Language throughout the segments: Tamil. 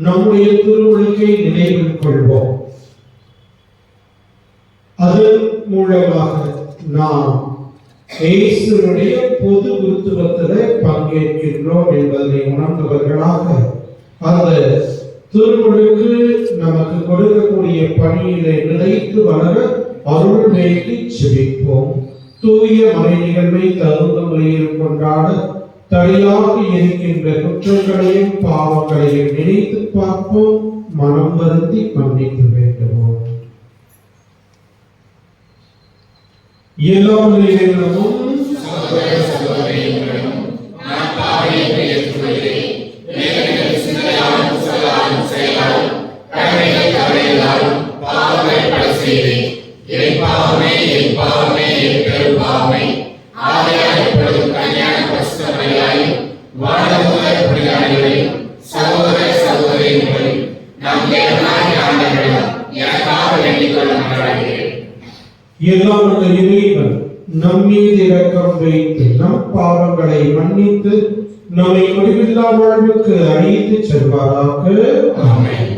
நம்முடைய திருமுழுக்கை நினைவில் கொள்வோம். அதன் மூலமாக நாம் இயேசுவுடைய பொது குருத்துவத்திலே பங்கேற்கின்றோம் என்பதை உணர்ந்தவர்களாக அந்த திருமுழுக்கு நமக்கு கொடுக்கக்கூடிய பணியிலே நிலைத்து வளர அருள் வேண்டி செபிப்போம். தூய மறை நிகழ்வை தகுந்த முறையில் கொண்டாட தடையாக இருக்கின்ற குற்றங்களையும் பாவங்களையும் நினைத்து பார்ப்போம். மனம் வருந்தி மன்னிக்க வேண்டுமோம். எல்லாம் நிறைவேறவும் என் பாவமே என் பெரும் பாவமே ஆகையால் மீது இரக்கம் வைத்து நம் பாவங்களை மன்னித்து நம்மை முடிவில்லா வாழ்வுக்கு அழைத்து செல்வாராக. ஆமென்.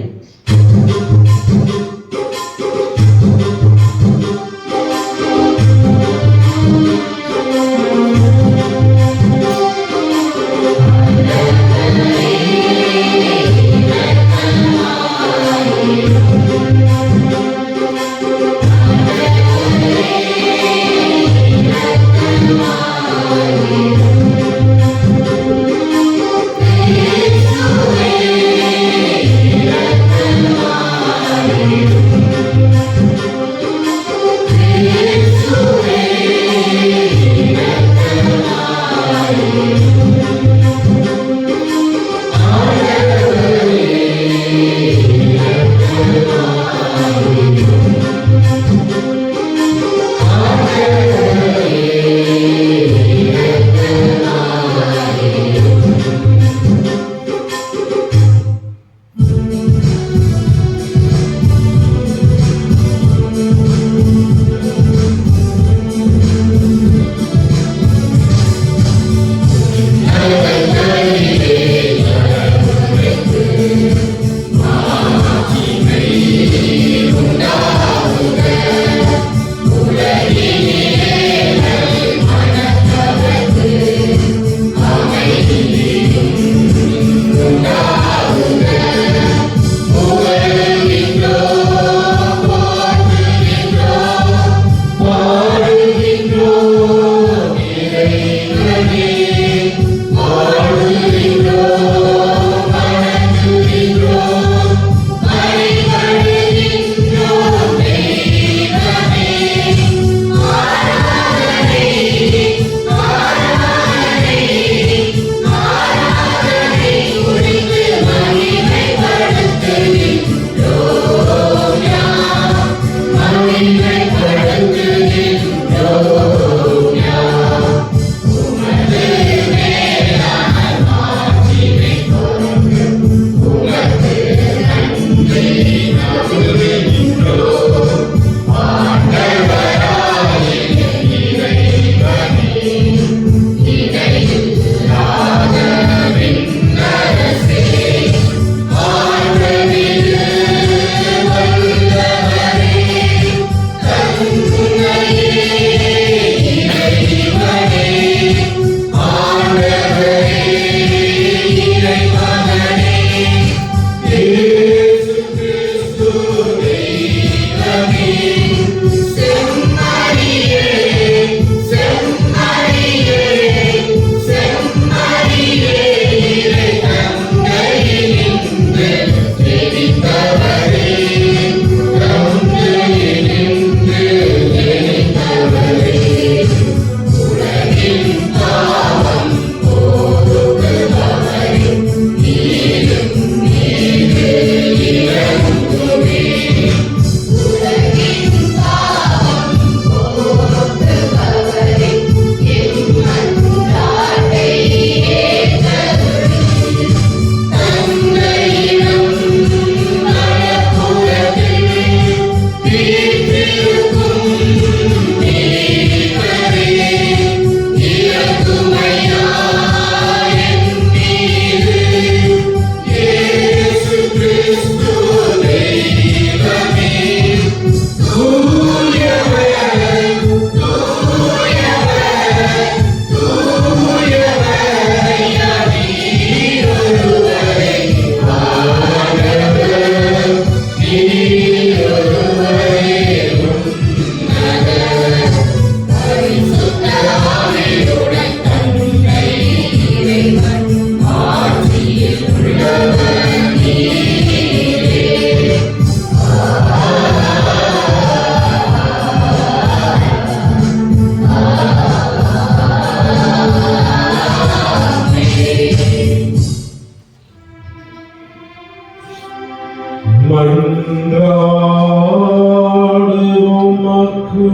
மன்றாடுவோமக்கு.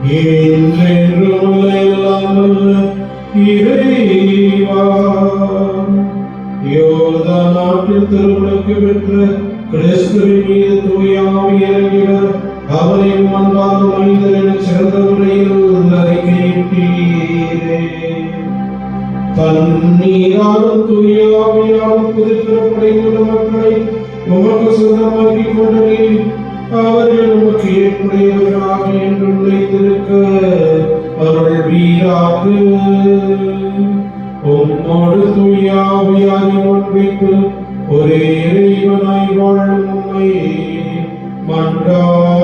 என்றென்றும் இல்லாமல் இறைவா, யோர்தான் நாட்டில் திருமுழுக்கு பெற்ற கிறிஸ்துவின் மீது தூய ஆவி இறங்கினர். அவரையும் அன்பார்ந்த மனிதர் என சிறந்த முறையில் அறிக்கையிட்டீரே. தண்ணீராலும் தூய ஆவியாலும் புதுப்பிறப்படைந்துள்ள மக்களை உமக்கு சொந்தமாக்கிக் கொண்டீர். அவர்கள் உமக்கு ஏற்புடையவர்களாக என்று நிலைத்திருக்க அருள்வீராக. உம்மோடு தூய ஆவியாரின் ஒன்றிப்பு ஒரே இறைவனாய் வாழும் உம்மை மன்றாடுகின்றோம்.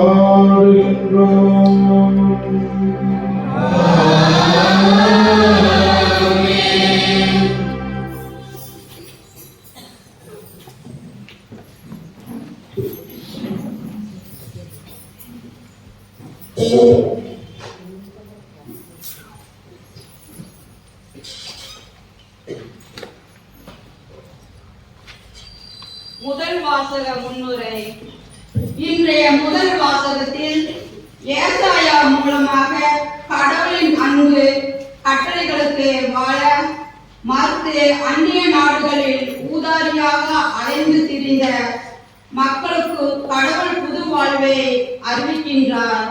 முதல் வாசக முன்னுரை. இன்றைய முதல் வாசகத்தில் ஏசாயா மூலமாக கடவுளின் அன்பு கட்டளைகளுக்கு வாழ மறுத்து அந்நிய நாடுகளில் ஊதாரியாக அலைந்து திரிந்த மக்களுக்கு கடவுள் புது வாழ்வை அறிவிக்கின்றார்,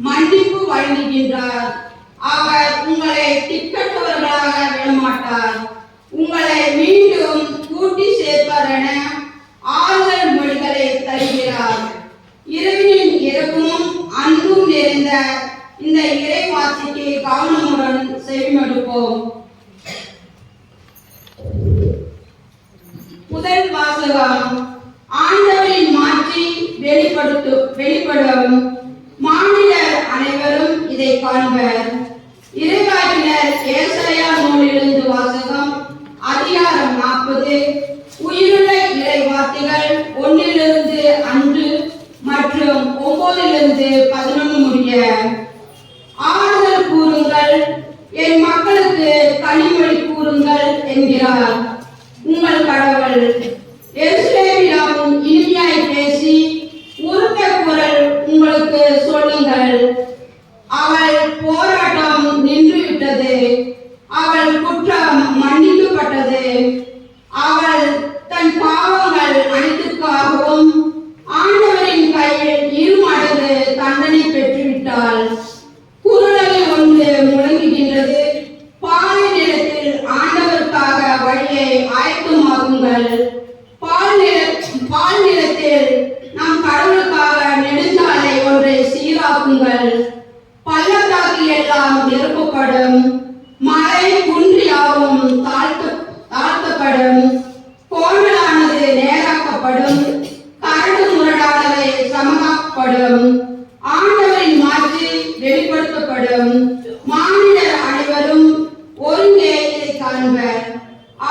மன்னிப்பு வழங்குகின்றார். அவர் உங்களை திக்கற்றவர்களாக விடமாட்டார், உங்களை மீண்டும் கூட்டி சேர்ப்பார் என ஆறுதல் மொழிகளை தருகிறார். இரவின் இரவும் அன்பும் நிறைந்த இந்த இறைவாசிக்கு கவனமுடன் செவிமடுப்போம். முதல் வாசகம். ஆண்டவரின் மாட்சி வெளிப்படும். மாநிலர் அனைவரும் இதை காண்பர். இறைவாக்கினர் ஏசாயா நூலிலிருந்து வாசகம். அதிகாரம் 40. உயிருள்ள இறை வார்த்தைகள் 1 மற்றும் 9 11 முடிய. ஆறுதல் கூறுங்கள், என் மக்களுக்கு கனிமொழி கூறுங்கள் என்கிறார் உங்கள் கடவுள். எருசலேமிடம் இனிமையாய் பேசி உரத்த குரல் உங்களுக்கு சொல்லுங்கள். அவள் போராட்டம் நின்றுவிட்டது, அவள் குற்றம் மன்னிக்கப்பட்டது. அவள் தன் பாவங்கள் அனைத்துக்காகவும் ஆண்டவரின் கையில் 2 மடங்கு தண்டனை பெற்றுவிட்டாள். குரலை ஒன்று முழங்குகின்றது, பாலை நிலத்தில் ஆண்டவருக்காக வழியை ஆயத்தமாகுங்கள். பால் நிலத்தில் நம் கடவுளுக்காக நெடுஞ்சாலை ஒன்றை சீராக்குங்கள். பள்ளத்தாக்கு எல்லாம் நிரப்பப்படும், மலை குன்றியாவும் தாழ்த்தப்படும், கோணலானது நேராக்கப்படும், கரடு முரடானவை சமமாக்கப்படும். ஆண்டவரின் மாட்சி வெளிப்படுத்தப்படும். மாநிலர் அனைவரும் ஒருங்கே இதை காண்பர்.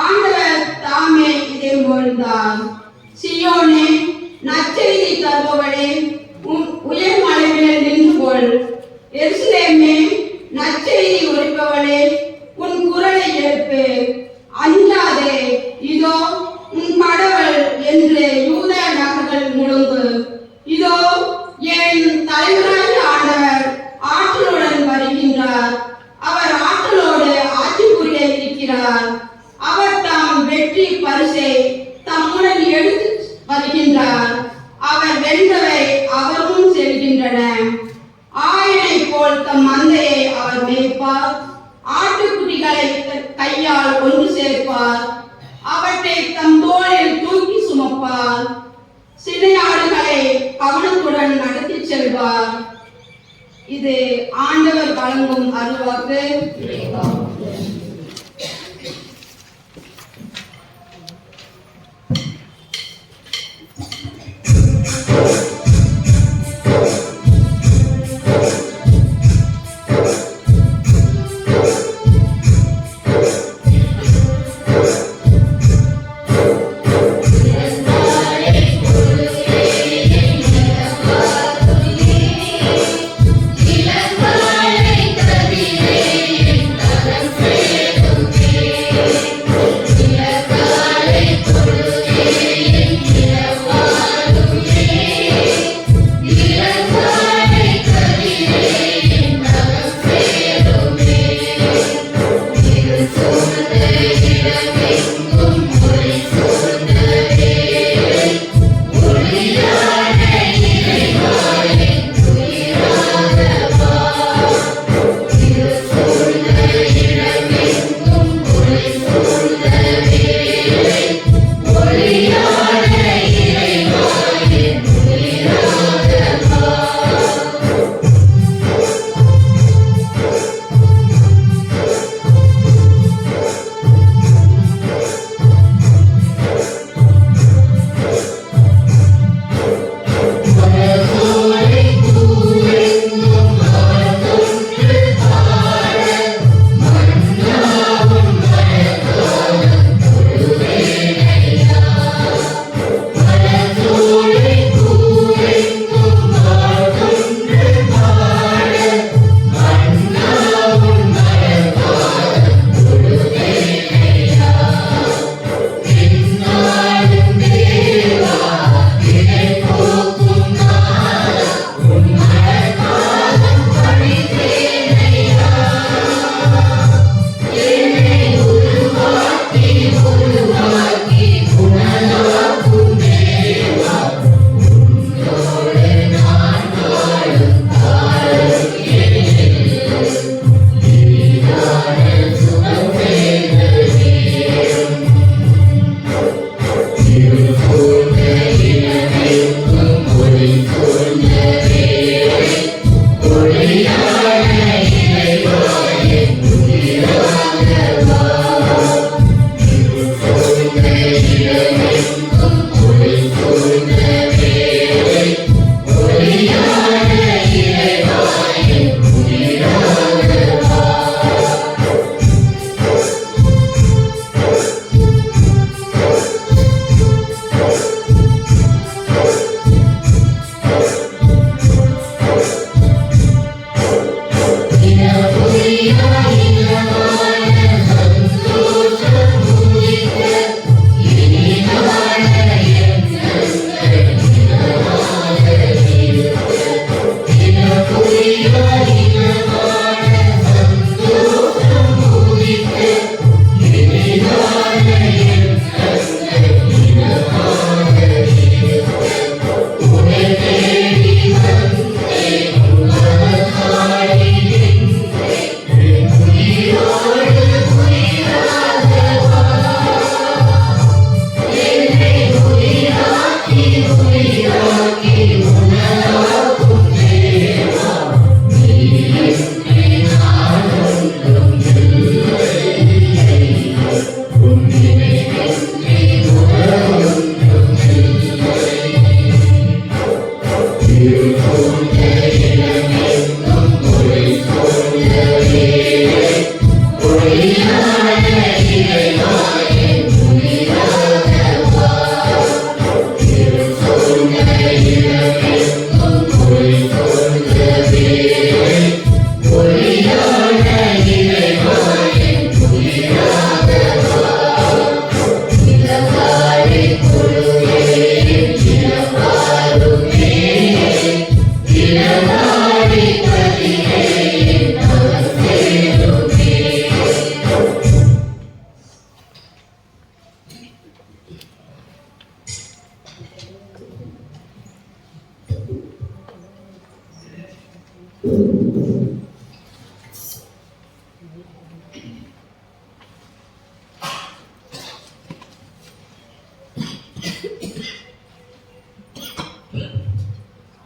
ஆண்டவர் தாமே இதை மொழிந்தார். சியோனே, நற்செய்தி தருபவளே, உயர் மலை மேல் நின்று கொள். எருசலேமே, நற்செய்தி உரைப்பவளே, உன் குரலை எழுப்பு. அஞ்சாதே, இதோ உன் கடவுள் என்று யூத நகர்கள் முழங்கு. இதோ என் தலைவராகிய ஆண்டவர் ஆற்றலுடன் வருகின்றார். அவர் ஆற்றலோடு ஆட்சி புரிய இருக்கிறார். அவர் தாம் வெற்றி பரிசை தம்முடன் எடுத்து வருகின்றார். அவர் வென்றவை அவர் முன் செல்கின்றன. ஆயனை போல் தம் மந்தையை அவர் மேய்ப்பார். ஆட்டுக்குட்டிகளை கையால் ஒன்று சேர்ப்பார். அவற்றை தம் தோளில் தூக்கி சுமப்பார். சினையாடுகளை கவனத்துடன் நடத்தி செல்வார். இது ஆண்டவர் வழங்கும் அருள்வாக்கு. Free.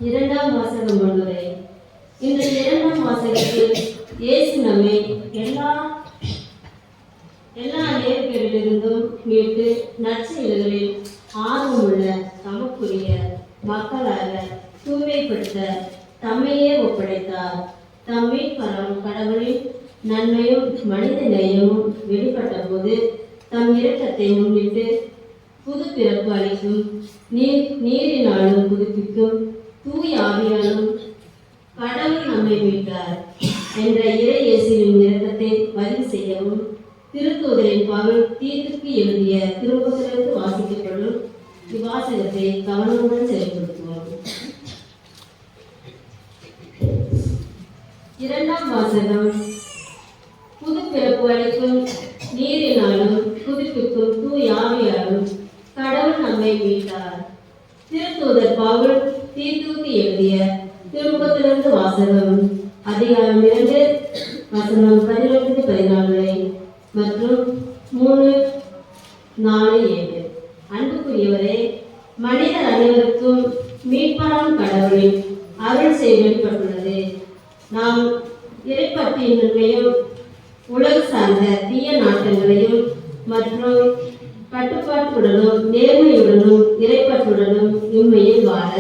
இரண்டாம் வாசகம் முன்னுரை. இந்த இரண்டாம் வாசகத்தில் இயேசு நம்மை எல்லா நேர்களிலிருந்தும் மீட்டு நற்செயல்களில் ஆர்வமுள்ள தமக்குரிய மக்களாக தூய்மைப்படுத்த தம்மையே ஒப்படைத்தார். தம் மீட்பராம் கடவுளின் நன்மையும் மனித நேயமும் வெளிப்பட்ட போது தம் இரக்கத்தை முன்னிட்டு புது பிறப்பு அளிக்கும் நீரினாலும் புதுப்பிக்கும் தூய ஆவியாலும் கடவுள் நம்மை மீட்டார் என்ற இறை இயேசுவின் இரக்கத்தை பதிவு செய்யவும் திருத்தூதரின் பவுல் தீத்துக்கு எழுதிய திருமுகத்திலிருந்து வாசிக்கப்படும் இவ்வாசகத்தை கவனமுடன் செயல்படுத்துவோம். இரண்டாம் வாசகம். புது பிறப்பு அளிக்கும் நீரினாலும் புதுப்பிக்கும் தூய ஆவியாலும் கடவுள் நம்மை மீட்டார். திருத்தூதர் பவுல் தீத்துக்கு எழுதிய திருமுகத்திலிருந்து வாசகம். அதிகாரம் 2 வசனம் 11-14 மற்றும் 3-4-7. அன்புக்குரியவரே, மனிதர் அனைவருக்கும் மீட்பராம் கடவுளின் அருள் செய்தி வெளிப்பட்டுள்ளது. நாம் இறைப்பற்றின் நன்மையும் உலக சார்ந்த தீய நாட்டங்களையும் மற்றும் கட்டுப்பாட்டுடனும் நேர்மையுடனும் இறைப்பற்றுடனும் உண்மையில் வாழ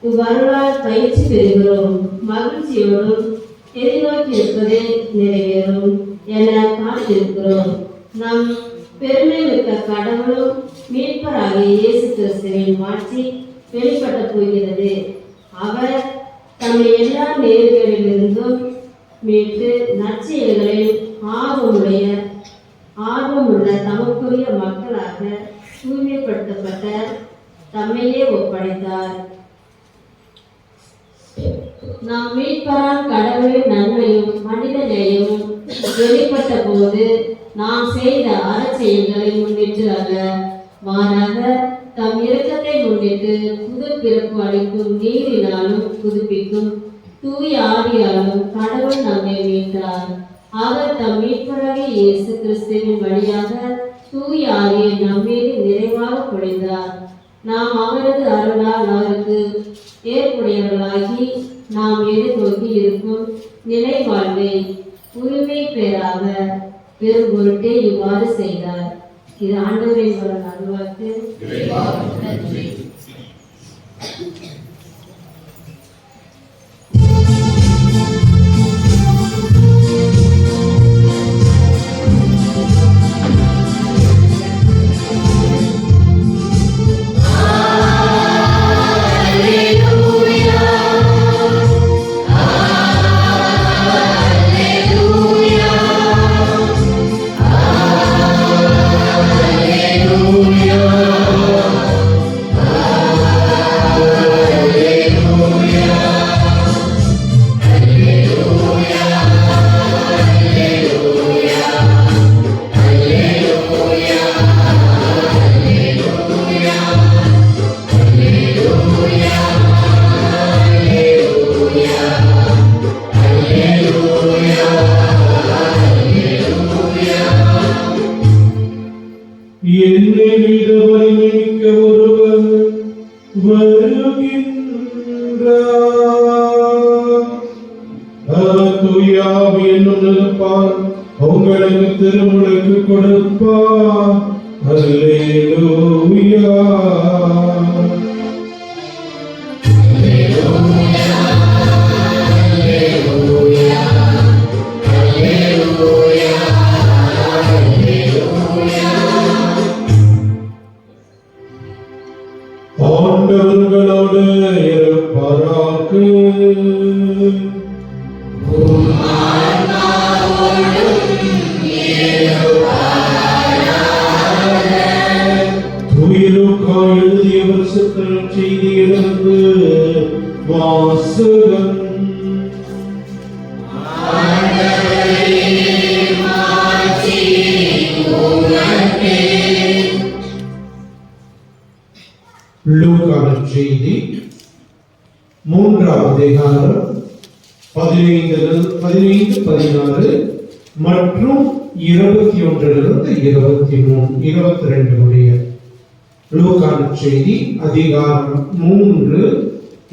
இவ்வருளால் பயிற்சி பெறுகிறோம். மகிழ்ச்சியோடும் எதிர்நோக்கி இருப்பதே நிறைவேறும் என காத்திருக்கிறோம். நம் பெருமை மிக்க கடவுளும் மீட்பராகிய இயேசு கிறிஸ்துவின் மாட்சி வெளிப்பட போகிறது. அவர் தம்மை எல்லா நேர்களிலிருந்தும் மீட்டு நற்செயல்களில் ஆர்வமுள்ள தமக்குரிய மக்களாக தூய்மைப்படுத்தப்பட்ட தம்மையே ஒப்படைத்தார். நாம் மீட்பரான் கடவுளின் நன்மையும் மனித நேயமும் வெளிப்பட்ட போது நாம் செய்த அறச்செயல்களை முன்னிட்டு அல்ல, மாறாக தம் இரக்கத்தை முன்னிட்டு புது பிறப்பு அளிக்கும் நீரினாலும் புதுப்பிக்கும் தூய ஆவியாலும் கடவுள் நம்மை மீட்டார். அவர் தம் மீட்பராகிய இயேசு கிறிஸ்துவின் வழியாக தூய ஆவியை நம்மீது நிறைவாக பொழிந்தார். நாம் அவரது அருளால் அவருக்கு ஏற்புடையவர்களாகி நாம் எதிர்நோக்கி இருக்கும் நிலை வாழ்வை உரிமை பெறாக பெரும் பொருட்டே இவ்வாறு செய்தார். இது ஆண்டவரின் நல்வாழ்த்து. உங்களுக்கு திருமுழுக்கு கொடுப்பார். அல்லேலூயா. ஆண்டவர்களோடு இருப்பாராக. தூயலூக்கா எழுதிய பரிசுத்த செய்தியிலிருந்து வாசகம். லூக்கா செய்தி 3ஆம் அதிகாரம் 15, 16 மற்றும் 21 22 முடிய. லூக்கா செய்தி அதிகாரம் 3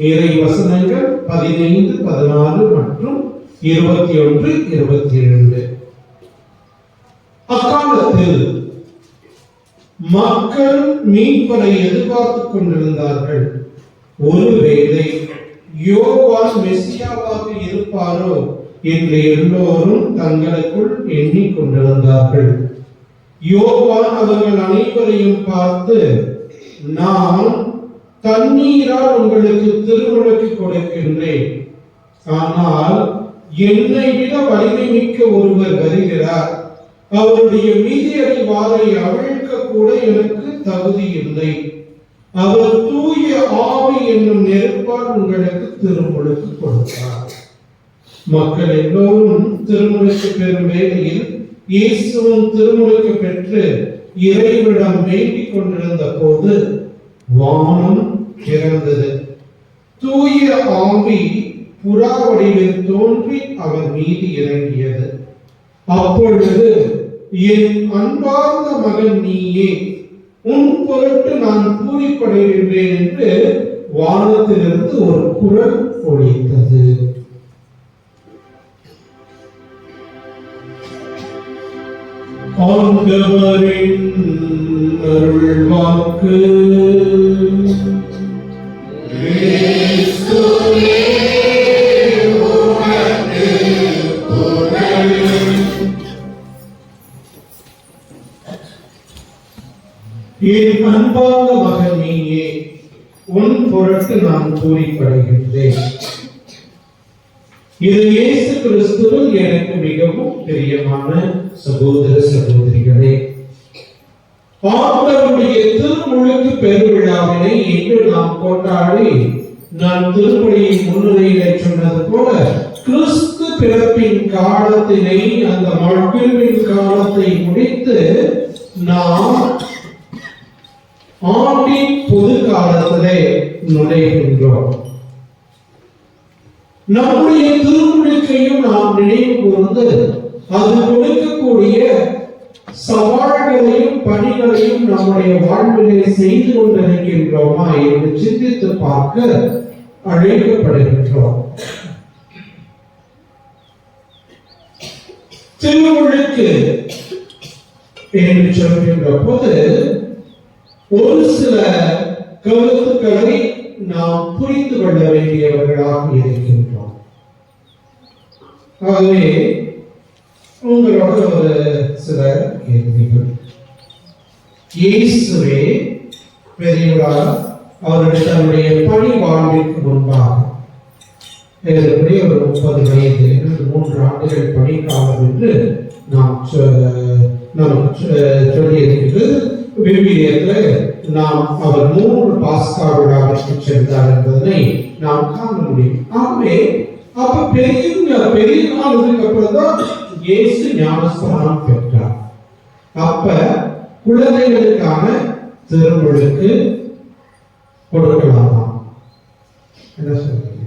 இறை வசனங்கள் 15, 16 மற்றும் 21, 22. அக்காலத்தில் மக்கள் மீட்பரை எதிர்பார்த்துக் கொண்டிருந்தார்கள். ஒருவேளை யோவான் மெசியாவாக இருப்பாரோ என்று எல்லோரும் தங்களுக்குள் எண்ணிக் கொண்டிருந்தார்கள். யோவான் அவர்கள் அனைவரையும் பார்த்து, நான் தண்ணீரால் உங்களுக்கு திருமுழுக்கு கொடுக்கின்றேன், ஆனால் என்னை விட வலிமை மிக்க ஒருவர் வருகிறார், அவருடைய மீதியடி வாரை அவிழ்க்க கூட எனக்கு தகுதி இல்லை. அவர் தூய ஆவி என்னும் நெருப்பால் உங்களுக்கு திருமுழுக்கு கொடுத்தார். மக்கள் எல்லோரும் திருமுழுக்கு பெறும் வேளையில் இயேசுவும் திருமுழுக்கு பெற்று இறைவனிடம் வேண்டிக் கொண்டிருந்த போது வானம் திறந்தது. தூய ஆவி புறா வடிவில் தோன்றி அவர் மீது இறங்கியது. அப்பொழுது, என் அன்பார்ந்த மகன் நீயே, உன் பொருட்டு நான் பூரிப்படைகின்றேன் என்று வானத்திலிருந்து ஒரு குரல் ஒலித்தது. ஆண்டவரின் அருள்வாக்கு. என் அன்பார்ந்த மகன் நீயே, உன் பொருட்டு நான் பூரிப்படைகின்றேன். இது இயேசு கிறிஸ்துவில் எனக்கு மிகவும் பிரியமான சகோதர சகோதரிகளே, ஆண்டவருடைய திருமுழுக்கு பெருவிழாவினை இன்று நாம் கொண்டாடி, நான் திருப்பலியை முன்னுரையிலே சொன்னது போல கிறிஸ்து பிறப்பின் காலத்தினை, அந்த மகிழ்வின் காலத்தை முடித்து நாம் ஆண்டின் பொது காலத்திலே நுழைகின்றோம். நம்முடைய திருமுழுக்கையும் நாம் நினைவு கூர்ந்து அது கொடுக்கக்கூடிய சவால்களையும் பணிகளையும் நம்முடைய வாழ்விலே செய்து கொண்டிருக்கின்றோமா என்று சிந்தித்து பார்க்க அழைக்கப்படுகின்றோம். திருமுழுக்கு என்று சொல்கின்ற போது ஒரு சில கருத்துக்களை நாம் புரிந்து கொள்ள வேண்டியவர்களாக இருக்கின்றோம். ஆகவே உங்களோட ஒரு சில கேள்விகள். இயேசுவே பெரியவரால் அவருடைய தன்னுடைய பணி வாழ்விற்கு முன்பாக ஏறக்குறைய ஒரு 30 வயது 3 ஆண்டுகள் பணிக்காலம் என்று நாம் நமக்கு சொல்லியிருக்கிறது. விவிலியத்தில் நாம் அவர் 3 பாஸ்கா விழாவிற்கு சென்றார் என்பதனை நாம் காண முடியும். ஆகவே அப்ப பெரிய நாளுக்கு அப்புறம் தான் இயேசு ஞானஸ்நானம் பெற்றார். அப்ப குழந்தைகளுக்கான திருமுழுக்கு கொடுக்கலாமா? என்ன சொல்றீங்க?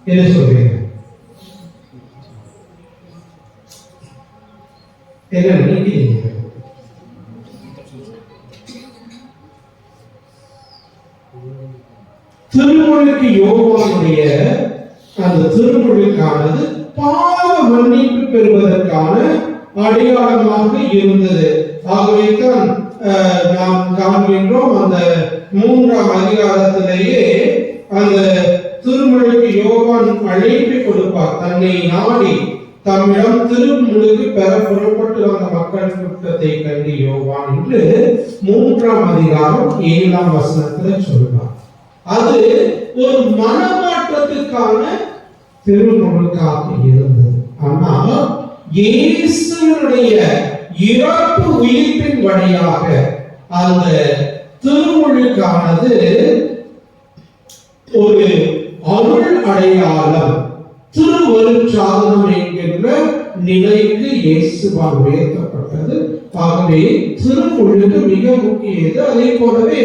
என்ன சொல்றீங்க? என்ன நினைக்கிறீங்க? திருமுழுக்கு யோவானுடைய அந்த திருமுழுக்கானது பாவ மன்னிப்பு பெறுவதற்கான அடையாளமாக இருந்தது. ஆகவே தான் நாம் காண்கின்றோம் அந்த 3ஆம் அதிகாரத்திலேயே அந்த திருமுழுக்கு யோவான் அழைப்பு கொடுப்பார். தன்னை நாடி தம்மிடம் திருமுழுக்கு பெற புறப்பட்டு வந்த மக்கள் கூட்டத்தை கண்டு யோவான் என்று 3ஆம் அதிகாரம் 7ஆம் வசனத்துல சொல்றார். அது ஒரு மனமாற்றத்துக்கான திருமுழுக்காக இருந்தது. ஆனால் இயேசுவினுடைய இறப்பு உயிர்ப்பின் வழியாக அந்த திருமுழுக்கானது ஒரு அருள் அடையாளம், திருவருட்சாதனம் என்கின்ற நிலைக்கு இயேசுவால் உயர்த்தப்பட்டது. ஆகவே திருமுழுக்கு மிக முக்கியது. அதே போலவே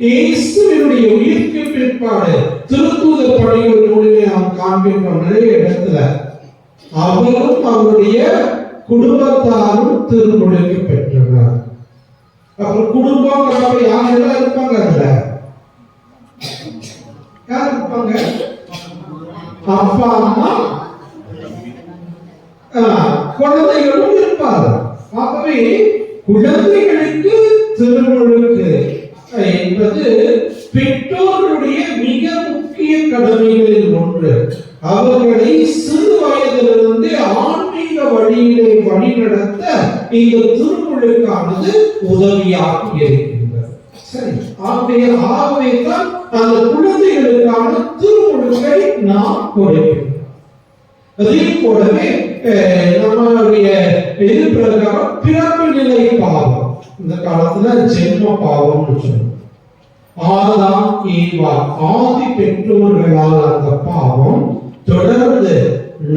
இயேசுவினுடைய உயிர்க்கு பிற்பாடு திருத்தூதர் பணிகள் நூலிலே நாம் காண்கின்றோம். நிறைய இடத்துல அவரும் அவருடைய குடும்பத்தாரும் திருமுழுக்கு பெற்றனர். அப்புறம் குடும்பம் யாரெல்லாம் இருப்பாங்க? அதுல யார் இருப்பாங்க? அப்பா, அம்மா, குழந்தைகளும் இருப்பார்கள். ஆகவே குழந்தைகளுக்கு திருமுழுக்கு என்பது பெற்றோருடைய மிக முக்கிய கடமைகளில் ஒன்று. அவர்களை சிறு வயதிலிருந்து ஆன்மீக வழியிலே வழிநடத்த இந்த திருமுழுக்கானது உதவியாக இருக்கின்றது. சரி, ஆகவே தான் அந்த குழந்தைகளுக்கான திருமுழுக்கை நாம் கொடுக்கின்றோம். அதே போலவே நம்மளுடைய இது பிரகாரம் பிறப்பு நிலை பாவம், இந்த காலத்துல ஜென்ம பாவம்னு சொல்லுவோம். ஆதாம் ஏவாள் ஆதி பெற்றோர்களால் அந்த பாவம் தொடர்ந்து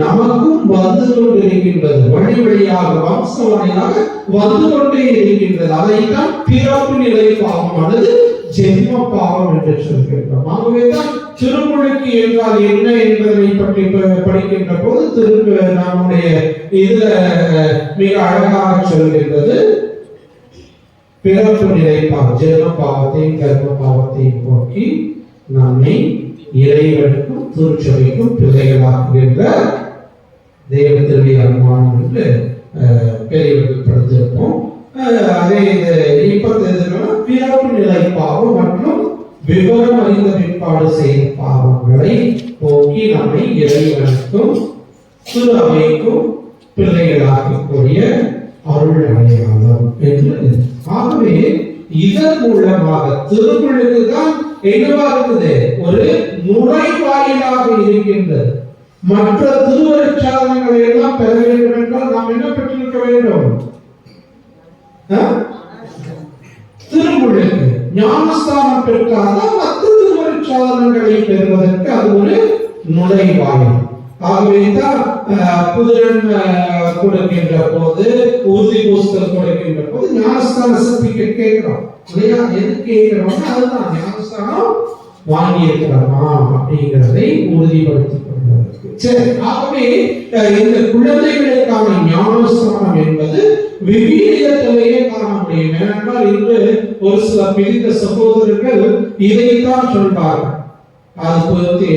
நமக்கும் வந்து கொண்டிருக்கின்றது. வழி வழியாக வம்ச வழியாக வந்து கொண்டே இருக்கின்றது. அதைத்தான் பிறப்பு நிலை பாவம் அல்லது ஜென்ம பாவம் என்று சொல்கின்றோம். ஆகவேதான் திருமுழுக்கு என்றால் என்ன என்பதை பற்றி படிக்கின்ற போது திரும்ப நம்முடைய இதுல மிக அழகாக சொல்கின்றது. பிறப்பு நிலை பாவம், ஜென்ம பாவத்தையும் கர்ம பாவத்தையும் போக்கி நம்மை இறைவனுக்கும் திருச்சபைக்கும் பிள்ளைகளாக்குகின்ற தெய்வத்தினுடைய அனுமானம் என்று பெரியவர்கள் படித்திருப்போம். அதே பிறப்பு நிலை பாவம் மற்றும் விவரம் அறிந்த பிற்பாடு செய்த பாவங்களை போக்கி நம்மை இறைவனுக்கும் திரு அவைக்கும் பிள்ளைகளாக்கக்கூடிய அருள் அடையாளம் என்று. ஆகவே இதன் மூலமாக திருமுழுக்கு தான் என்னவா இருக்குது? ஒரு நுழைவாயிலாக இருக்கின்றது. மற்ற திருவருட்சாதனங்களை எல்லாம் பெற வேண்டும் என்றால் நாம் என்ன பெற்றிருக்க வேண்டும்? திருமுழுக்கு, ஞானஸ்தானம் பெற்றால்தான் மற்ற திருவருட்சாதனங்களை பெறுவதற்கு அது ஒரு நுழைவாயில். ஆகவேதான் புதிரன் கொடுக்கின்ற போது, உறுதி பூசல் கொடுக்கின்ற போது ஞானஸ்தான சர்டிபிகேட் கேட்கிறோம் இல்லையா? எது கேட்கிறோம்னா அதுதான் ஞானஸ்தானம் வாங்கி இருக்கிறோமா அப்படிங்கிறதை உறுதிப்படுத்திக் கொள்வதற்கு. சரி, ஆகவே இந்த குழந்தைகளுக்கான ஞானஸ்தானம் என்பது விவிலியத்திலேயே காண முடியும். ஏனென்றால் இன்று ஒரு சில பிரிந்த சகோதரர்கள் இதைத்தான் சொல்வார்கள். அது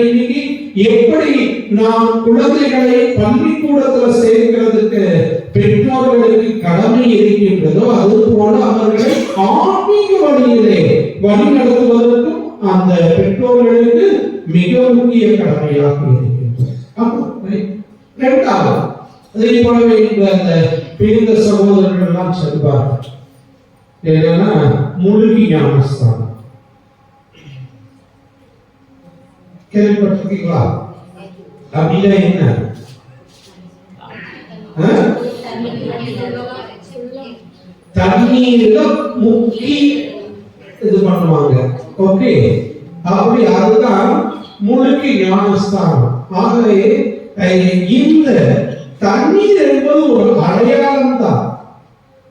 இன்னைக்கு எப்படி நாம் குழந்தைகளை பள்ளிக்கூடத்தில் சேர்க்கிறதுக்கு பெற்றோர்களுக்கு கடமை இருக்கின்றதோ அது போல அவர்களை ஆன்மீக வழியிலே வழி நடத்துவதற்கும் அந்த பெற்றோர்களுக்கு மிக முக்கிய கடமையாக இருக்கின்றது. இரண்டாவது, அதே போலவே அந்த பிரிந்த சகோதரர்கள் எல்லாம் சொல்வார்கள் என்னன்னா முழுகி ஞானஸ்தானம். கேள்விப்பட்டிருக்கீங்களா? அப்படின்னா என்ன? தண்ணீர்ல முக்கி இது பண்ணுவாங்க. ஓகே, அப்படி அதுதான் முழுக்கி ஞானஸ்தானம். ஆகவே இந்த தண்ணீர் என்பது ஒரு அடையாளம் தான்.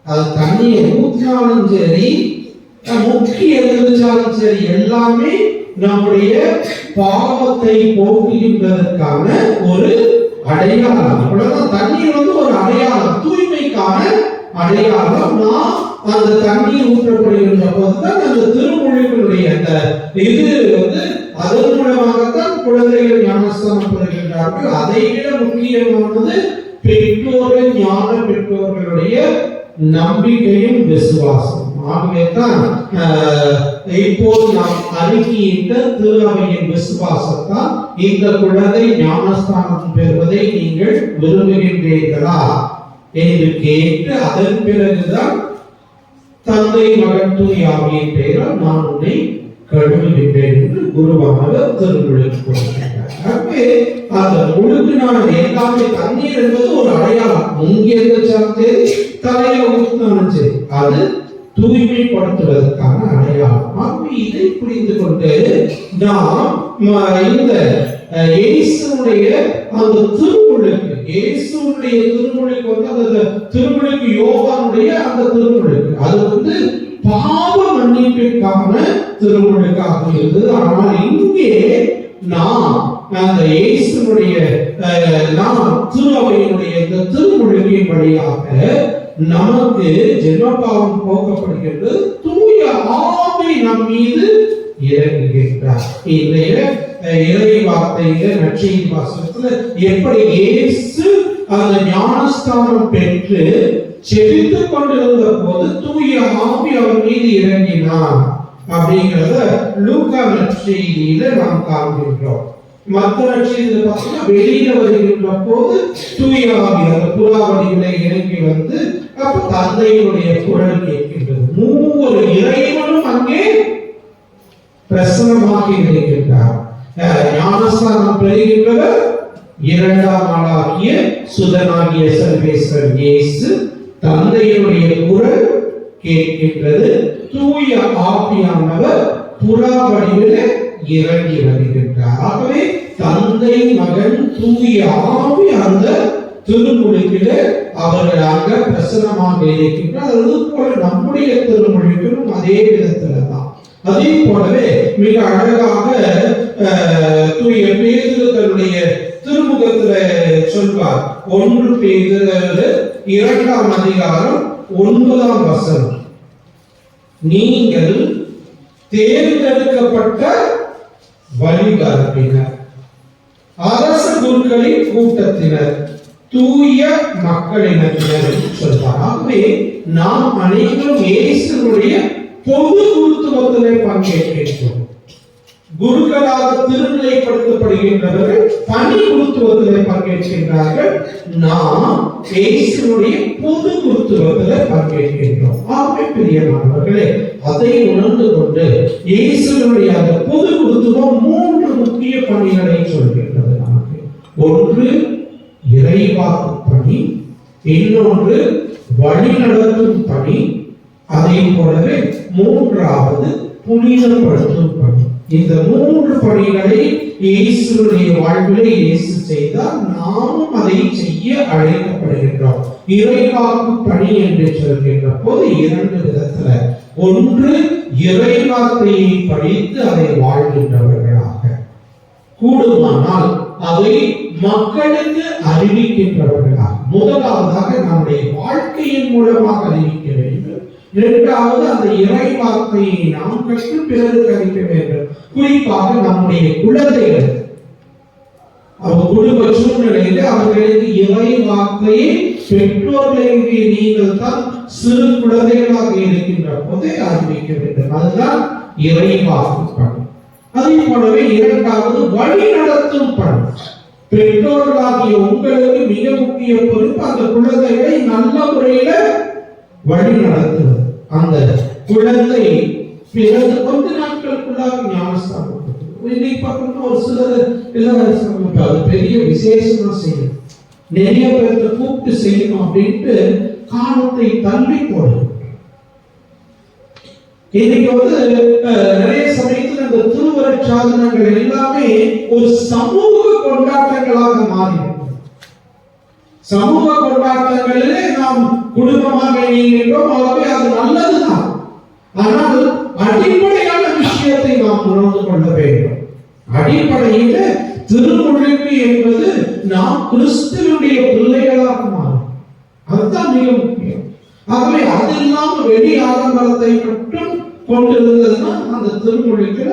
அது தண்ணீர் ஊற்றினாலும் சரி, முக்கி எழுதிச்சாலும் சரி, எல்லாமே நம்முடைய பாவத்தை போக்குகின்றதற்கான ஒரு அடையாளம். அவ்வளவுதான். தண்ணீர் வந்து ஒரு அடையாளம், தூய்மைக்கான அடையாளம். நாம் அந்த தண்ணீர் ஊற்றப்படுகின்ற போதுதான் அந்த திருமுழுக்கினுடைய அந்த இது வந்து அதன் மூலமாகத்தான் குழந்தைகள் ஞானஸ்தானம் பெறுகின்றார்கள். அதை விட முக்கியமானது பெற்றோர்கள், ஞான பெற்றோர்களுடைய நம்பிக்கையும் விசுவாசம். ஆகவே தான் இப்போது நாம் அறிக்கையிட்ட திரு அவையின் விசுவாசத்தால் இந்த குழந்தை ஞானஸ்தானம் பெறுவதை நீங்கள் விரும்புகின்றீர்களா என்று கேட்டு அதன் பிறகுதான் தந்தை மகன் தூய ஆவியின் பெயரால் நான் உன்னை கழுவுகின்றேன் என்று குருவானவர் திருமுழுக்கு கொடுக்கிறார். அந்த முழுக்கினான எல்லாமே தண்ணீர் என்பது ஒரு அடையாளம். இங்கே இருந்து தலையில ஊற்றினாலும் சரி, அது தூய்மைப்படுத்துவதற்கான அடையாளம். இதை புரிந்து கொண்டு நாம் இந்த இயேசுடைய அந்த திருமுழுக்கு, இயேசுடைய திருமுழுக்கு அந்த திருமுழுக்கு யோவானுடைய அந்த திருமுழுக்கு அது பாவ மன்னிப்பிற்கான திருமுழுக்காக இருந்தது. ஆனால் இங்கே நாம் அந்த இயேசுடைய நாம் திரு அவையினுடைய இந்த திருமுழுக்கின் வழியாக நமக்கு ஜென்மபாவம் போக்கப்படுகிறது. தூய ஆவி நம் மீது இறங்குகின்றார். இன்றைய இறை வார்த்தையில நற்செய்தி வாசகத்துல எப்படி இயேசு அந்த ஞானஸ்தானம் பெற்று செபித்துக் கொண்டிருந்த போது தூய ஆவி அவர் மீது இறங்கினார் அப்படிங்கிறத லூக்கா நற்செய்தியில நாம் காண்கின்றோம். மற்ற நற்செய்தியில பார்த்தீங்கன்னா வெளியில வருகின்ற போது தூய ஆவி அந்த புறாவடிகளை இறங்கி வந்து அப்ப தந்தையினுடைய குரல் கேட்கின்றது. மூவர் இறைவனும் அங்கே பிரசனமாக இருக்கின்றார். ஞானஸ்தானம் பெறுகின்றவர் இரண்டாம் ஆளாகிய சுதனாகிய சர்வேஸ்வரன் இயேசு. தந்தையினுடைய குரல் கேட்கின்றது. தூய ஆவியானவர் புறா வடிவில இறங்கி வருகின்றார். ஆகவே தந்தை மகன் தூய ஆவி அந்த திருமுழுக்கில அவர்கள் அங்க பிரசனமாக இருக்கின்றார். அது போல நம்முடைய திருமுழுக்கிலும் அதே விதத்துல தான். அதே போலவே மிக அழகாக தூய பேதுரு தன்னுடைய திருமுகத்துல சொல்வார். 1 பேதுரு 2ஆம் அதிகாரம் 9ஆம் வசனம், நீங்கள் தேர்ந்தெடுக்கப்பட்ட வழிகாட்டினர், அரச குருக்களின் கூட்டத்தினர், தூய மக்களினத்தினர் சொல்வார். ஆகவே நாம் அனைவரும் இயேசுவுடைய பொது குருத்துவத்திலே பங்கேற்கின்றோம். குருக்களாக திருநிலைப்படுத்தப்படுகின்றவர்கள் பணி குருத்துவத்திலே பங்கேற்கின்றார்கள். நாம் இயேசுவுடைய பொது குருத்துவத்திலே பங்கேற்கின்றோம். ஆகவே பிரியமானவர்களே, அதை உணர்ந்து கொண்டு இயேசுவுடைய அந்த பொது குருத்துவம் 3 முக்கிய பணிகளை சொல்கின்றது நமக்கு. ஒன்று இறைவாக்கு பணி, இன்னொன்று வழிநடத்தும் பணி, அதே போலவே 3வது புனிதப்படுத்தும் பணி. இந்த 3 பணிகளை இயேசுடைய வாழ்விலே இயேசு செய்தால் நாமும் அதை செய்ய அழைக்கப்படுகின்றோம். இறைவாக்கு பணி என்று சொல்கின்ற போது 2 விதத்துல. ஒன்று இறைவார்த்தையை படித்து அதை வாழ்கின்றவர்களாக, கூடுமானால் அதை மக்களுக்கு அறிவிக்கின்றவர்களாக. முதலாவதாக நம்முடைய வாழ்க்கையின் மூலமாக அறிவிக்க வேண்டும். இரண்டாவது அந்த இறை வார்த்தையை நாம் கற்று பிறருக்கு அறிவிக்க வேண்டும். குறிப்பாக நம்முடைய குழந்தைகள் அவங்க குடும்ப சூழ்நிலையில அவர்களுக்கு இறை வார்த்தையை பெற்றோர்களுக்கு நீங்கள் தான் சிறு குழந்தைகளாக இருக்கின்ற போதே அறிவிக்க வேண்டும். அதுதான் இறை வாக்கு பணி. அதே போலவே இரண்டாவது வழி நடத்தும் பணி. பெற்றோர்களாகிய உங்களுக்கு மிக முக்கிய பொறுப்பு அந்த குழந்தைகளை நல்ல முறையில வழி நடத்துவது. அந்த குழந்தை பிறகு கொஞ்ச நாட்களுக்குள்ளாக ஞானஸ்தானம் இன்னைக்கு பார்க்கணும். ஒரு சிலர் இளவரசன் அது பெரிய விசேஷமா செய்யணும், நிறைய பேர்த்த கூப்பிட்டு செய்யணும் அப்படின்ட்டு காலத்தை தள்ளி போடுது. இன்னைக்கு நிறைய சமயத்தில் அந்த திருவருட் சாதனங்கள் எல்லாமே ஒரு சமூக கொண்டாட்டங்களாக மாறிவிட்டது. சமூக கொண்டாட்டங்களிலே நாம் குடும்பமாக இணைகின்றோம். ஆகவே அது நல்லதுதான். ஆனால் அடிப்படையான விஷயத்தை நாம் உணர்ந்து கொள்ள வேண்டும். அடிப்படையில திருமுழுக்கு என்பது நாம் கிறிஸ்துவினுடைய பிள்ளைகளாக மாறும். அதுதான் மிக முக்கியம். ஆகவே அது இல்லாமல் வெளி ஆடம்பரத்தை மட்டும் கொண்டிருந்ததுன்னா அந்த திருமுழுக்குல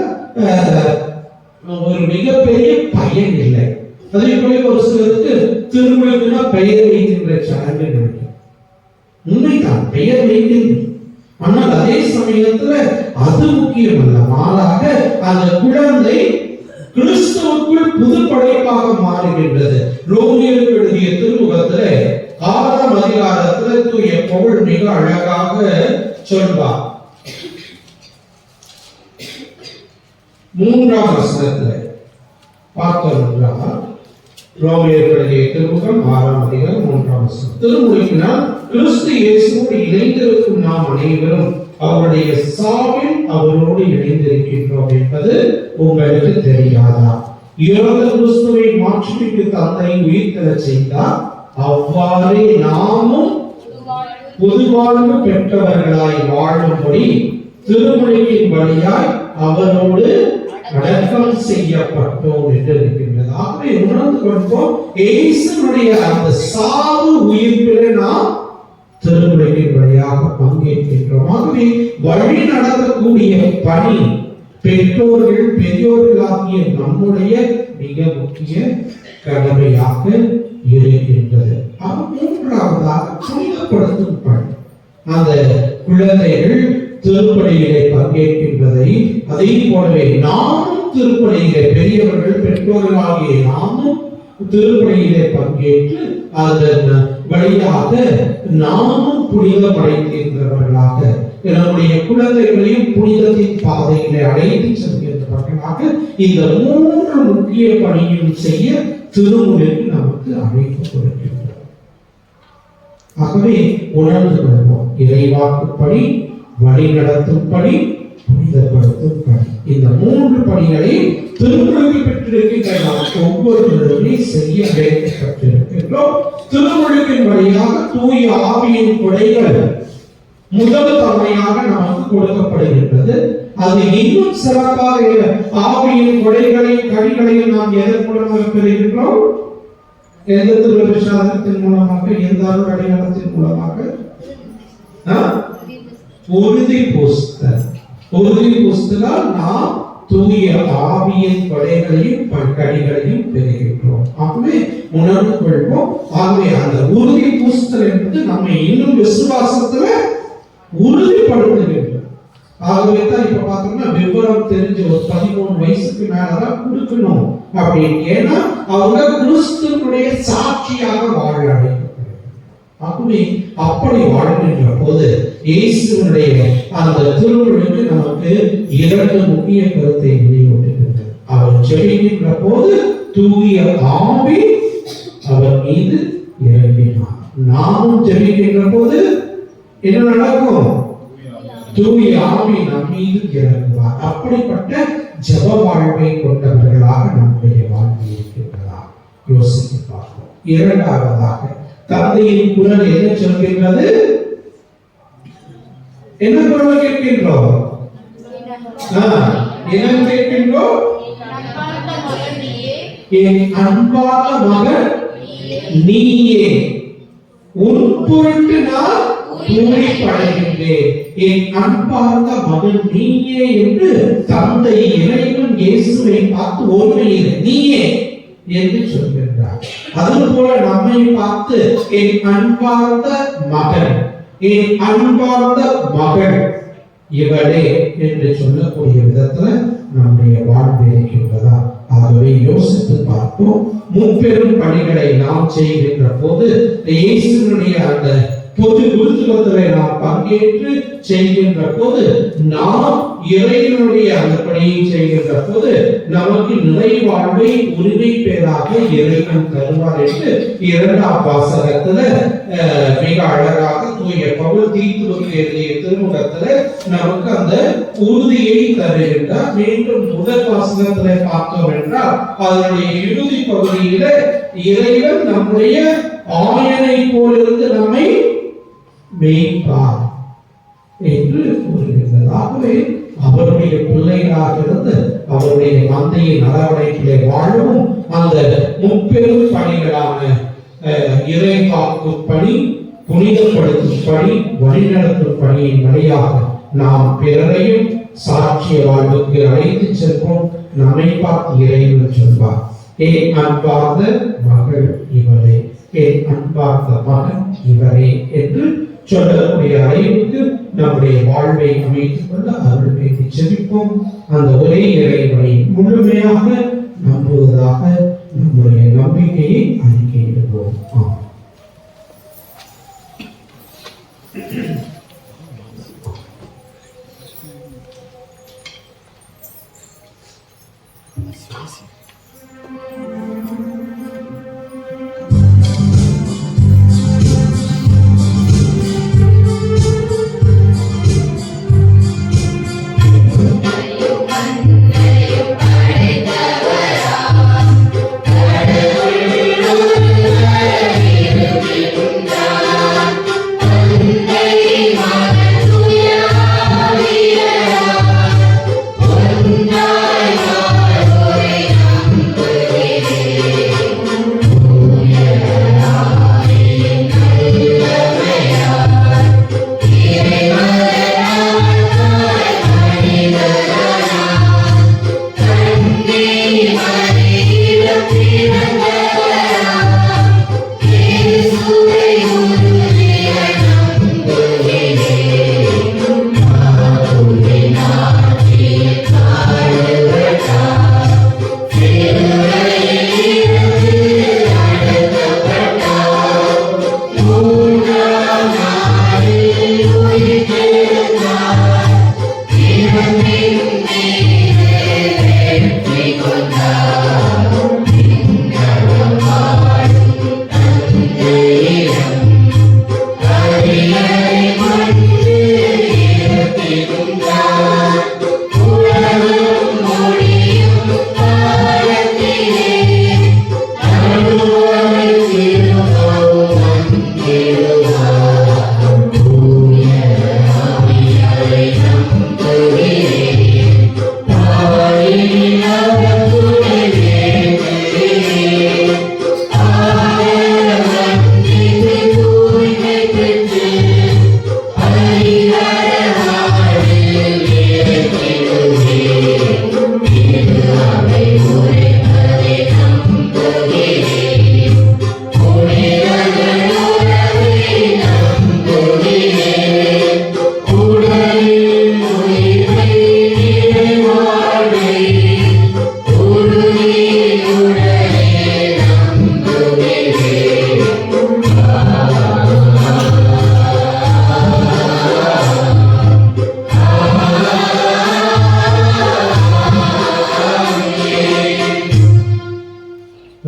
ஒரு மிகப்பெரிய பயன் இல்லை. அதே போல ஒரு சிலருக்கு திருமுழுக்குனா பெயர் வைக்கின்ற சடங்கு நினைக்கும். உண்மைதான், பெயர் வைக்கின்ற. ஆனால் அதே சமயத்துல அது முக்கியம் அல்ல, மாறாக அந்த குழந்தை கிறிஸ்துவுக்குள் புது படைப்பாக மாறுகின்றது. ரோமியருக்கு எழுதிய திருமுகத்துல 6ஆம் அதிகாரத்துல தூய பவுல் மிக அழகாக சொல்வார். 3ஆம் வசனத்துல பார்த்தோம் என்றால், ரோமியருக்கு எழுதிய திருமுகம் 6ஆம் அதிகாரம் 3ஆம் வசனம், திருமுழுக்கினால் கிறிஸ்து இயேசுவோடு இணைந்திருக்கும் நாம் அனைவரும் அவருடைய சாவில் அவரோடு இணைந்திருக்கின்றோம் என்பது உங்களுக்கு தெரியாதா? இறந்த கிறிஸ்துவை மாற்றிக்கு தந்தை உயிர்த்தெழச் செய்தார், அவ்வாறே நாமும் புதுவாழ்வு பெற்றவர்களாய் வாழும்படி திருமுழுக்கின் வழியாய் அவரோடு அடக்கம் செய்யப்பட்டோம் என்று இருக்கின்றது. ஆகவே உணர்ந்து கொள்வோம், இயேசுவுடைய அந்த சாவு உயிர்ப்பிலே நாம் திருமுழுக்கின் வழியாக பங்கேற்கின்றோம். ஆகவே வழி நடத்தக்கூடிய பணி பெற்றோர்கள், பெரியோர்களாகிய நம்முடைய மிக முக்கிய கடமையாக இருக்கின்றது. மூன்றாவதாக புனிதப்படுத்தும் பணி. அந்த குழந்தைகள் திருப்பலியிலே பங்கேற்கின்றதை அதே போலவே நாமும் திருப்பலியிலே, பெரியவர்கள் பெற்றோர்களாகிய நாமும் திருப்பலியிலே பங்கேற்று அதன் வழியாக நாமும் புனிதமடைகின்றவர்களாக, நம்முடைய குழந்தைகளையும் புனிதத்தின் பாதையிலே அழைத்து செல்கின்றவர்களாக இந்த 3 முக்கிய பணியும் செய்ய திருமுழுக்கு நமக்கு அழைப்பு கொடுக்கின்றது. ஆகவே உணர்ந்து கொள்வோம், இறைவாக்கு பணி, வழி நடத்தும் பணி, புனிதப்படுத்தும் பணி, இந்த 3 பணிகளை திருமுழுக்கு பெற்றிருக்கின்ற நாம் ஒவ்வொருவருமே செய்ய வைக்கப்பட்டிருக்கின்றோம். திருமுழுக்கின் வழியாக தூய ஆவியின் கொடைகள் முதல் தன்மையாக நமக்கு கொடுக்கப்படுகின்றது. அது இன்னும் சிறப்பாக ஆவியின் கொடைகளையும் கனிகளையும் நாம் எதன் மூலமாக பெறுகின்றோம்? எந்த திருவிழாத்தின் மூலமாக, எந்த அடையாளத்தின் மூலமாக? உறுதி பூசுதல். உறுதி பூசுதலால் நாம் தூய ஆவியின் கொடைகளையும் கனிகளையும் பெறுகின்றோம். ஆகவே உணர்ந்து கொள்வோம். ஆகவே அந்த உறுதி பூசுதல் என்பது நம்மை இன்னும் விசுவாசத்துல உறுதிப்படுத்துகின்றது. ஆகவே தான் இப்ப பார்த்தோம்னா விவரம் தெரிஞ்ச ஒரு 13 வயசுக்கு மேலதான் கொடுக்கணும் அப்படின்னு. ஏன்னா அவங்க கிறிஸ்துவனுடைய சாட்சியாக வாழ அழைக்கப்படுகிறது. ஆகவே அப்படி வாழ்கின்ற போது இயேசுவினுடைய அந்த திருமுழுக்கு நமக்கு 2 முக்கிய கருத்தை நினைவூட்டுகிறது. அவர் ஜெபிக்கின்ற போது தூய ஆவி அவர் மீது இறங்கினார். நாமும் ஜெபிக்கின்ற போது என்ன நடக்கும்? தூய ஆவி நம் மீது இறங்குவார். அப்படிப்பட்ட ஜெப வாழ்வை கொண்டவர்களாக நம்முடைய வாழ்க்கை இருக்கின்றதா யோசித்து பார்ப்போம். இரண்டாவதாக தந்தையின் குரல் என்ன சொல்கின்றது? என்ன குரல் கேட்கின்றோம்? என்ன கேட்கின்றோம்? என் அன்பான மகன் நீயே, உன் பொருட்டு நான் பூரிப்படைகின்றேன். என் அன்பார்ந்த மகன் நீயே என்று தந்தை இறைவன் இயேசுவை பார்த்து ஒருமையில் நீயே என்று சொல்கின்றார். அதுபோல நம்மை பார்த்து என் அன்பார்ந்த மகன், என் அன்பார்ந்த மகள் இவளே என்று சொல்லக்கூடிய விதத்துல நம்முடைய வாழ்வு இருக்கின்றதா? ஆகவே யோசித்து பார்ப்போம். முப்பெரும் பணிகளை நாம் செய்கின்ற போது இயேசுவினுடைய அந்த பொது குருத்துவத்திலே நாம் பங்கேற்று செய்கின்ற போது, நாம் இறைவனுடைய அந்த பணியை செய்கின்ற போது நமக்கு நிறைவாழ்வை உரிமை பேராக இறைவன் தருவார் என்று 2ஆம் வாசகத்துல மிக அழகாக தூய பவுல் தீத்துவுக்கு எழுதிய திருமுகத்துல நமக்கு அந்த உறுதியை தருகின்றார். மீண்டும் முதல் வாசகத்திலே பார்த்தோம் என்றால் அதனுடைய இறுதி பகுதியில இறைவன் நம்முடைய ஆயனை போலிருந்து நம்மை மேய்ப்பார் என்று கூறுகின்றது. ஆகவே அவருடைய பிள்ளைகளாக இருந்து அவருடைய மந்தையின் அரவணைப்பிலே வாழவும் அந்த முப்பெரும் பணிகளான இறைவாக்கு பணி, புனிதப்படுத்தும் பணி, வழிநடத்தும் பணியின் வழியாக நாம் பிறரையும் சாட்சிய வாழ்வுக்கு அழைத்து செல்வோம். நம்மை பார்த்து இறைவன் சொல்வார், என் அன்பார்ந்த மகள் இவரே, என் அன்பார்ந்த மகன் இவரே என்று சொல்லக்கூடிய அறிவுக்கு நம்முடைய வாழ்வை அமைத்துக் கொள்ள அருள் வேண்டி ஜெபிப்போம். அந்த ஒரே இறைவனை முழுமையாக நம்புவதாக நம்முடைய நம்பிக்கையை அறிக்கையிடுவோம்.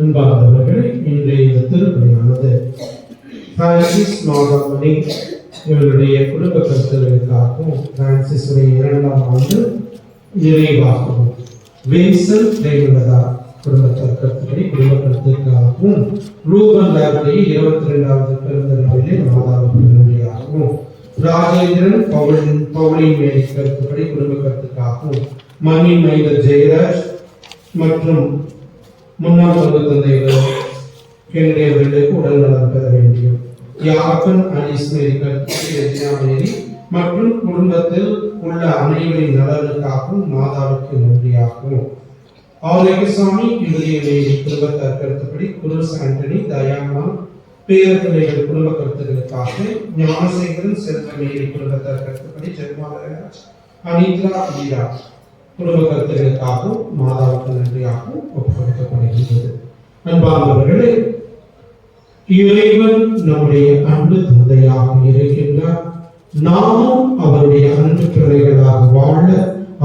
அன்பார்ந்தவர்களே, இன்றைய இந்த திருப்பலியானது பிரான்சிஸ் நாகமணி இவருடைய குடும்ப கருத்துகளுக்காகவும், பிரான்சிஸ் உடைய 2ஆம் ஆண்டு நிறைவாகவும், வின்சென்ட் பிரேமலதா குடும்ப கருத்துப்படி குடும்ப கருத்துக்காகவும், ரூபன் லாபுடைய 22வது பிறந்த நாளிலே மாதாவுக்கு நன்றியாகவும், ராஜேந்திரன் பவுலின் மேரி கருத்துப்படி குடும்ப கருத்துக்காகவும், மணி மைந்தர் ஜெயராஜ் மற்றும் முன்னாள் சொந்த தந்தைகள் கேள்வியவர்களுக்கு உடல் நலம் பெற வேண்டும். யாப்பன் அலிஸ் மேரி கருத்துப்படி மற்றும் குடும்பத்தில் உள்ள அனைவரின் நலனுக்காகவும் மாதாவுக்கு நன்றியாகவும், ஆரோக்கியசாமி இந்திய மேரி குடும்ப கருத்துப்படி குருஸ் ஆண்டனி தயாமா பேரப்பிள்ளைகள் குடும்ப கருத்துக்களுக்காக, ஞானசேகரன் செல்வ மேரி குடும்ப கருத்துப்படி ஜெர்மாலராஜ் அனிதா ஈரா குடும்ப கருத்துகளுக்காகவும் மாதாவுக்கு நன்றியாகவும் ஒப்புக்கொடுக்கப்படுகின்றது. அன்பானவர்களே, இறைவன் நம்முடைய அன்பு தந்தையாக இருக்கின்றார். நாமும் அவருடைய அன்பு பிள்ளைகளாக வாழ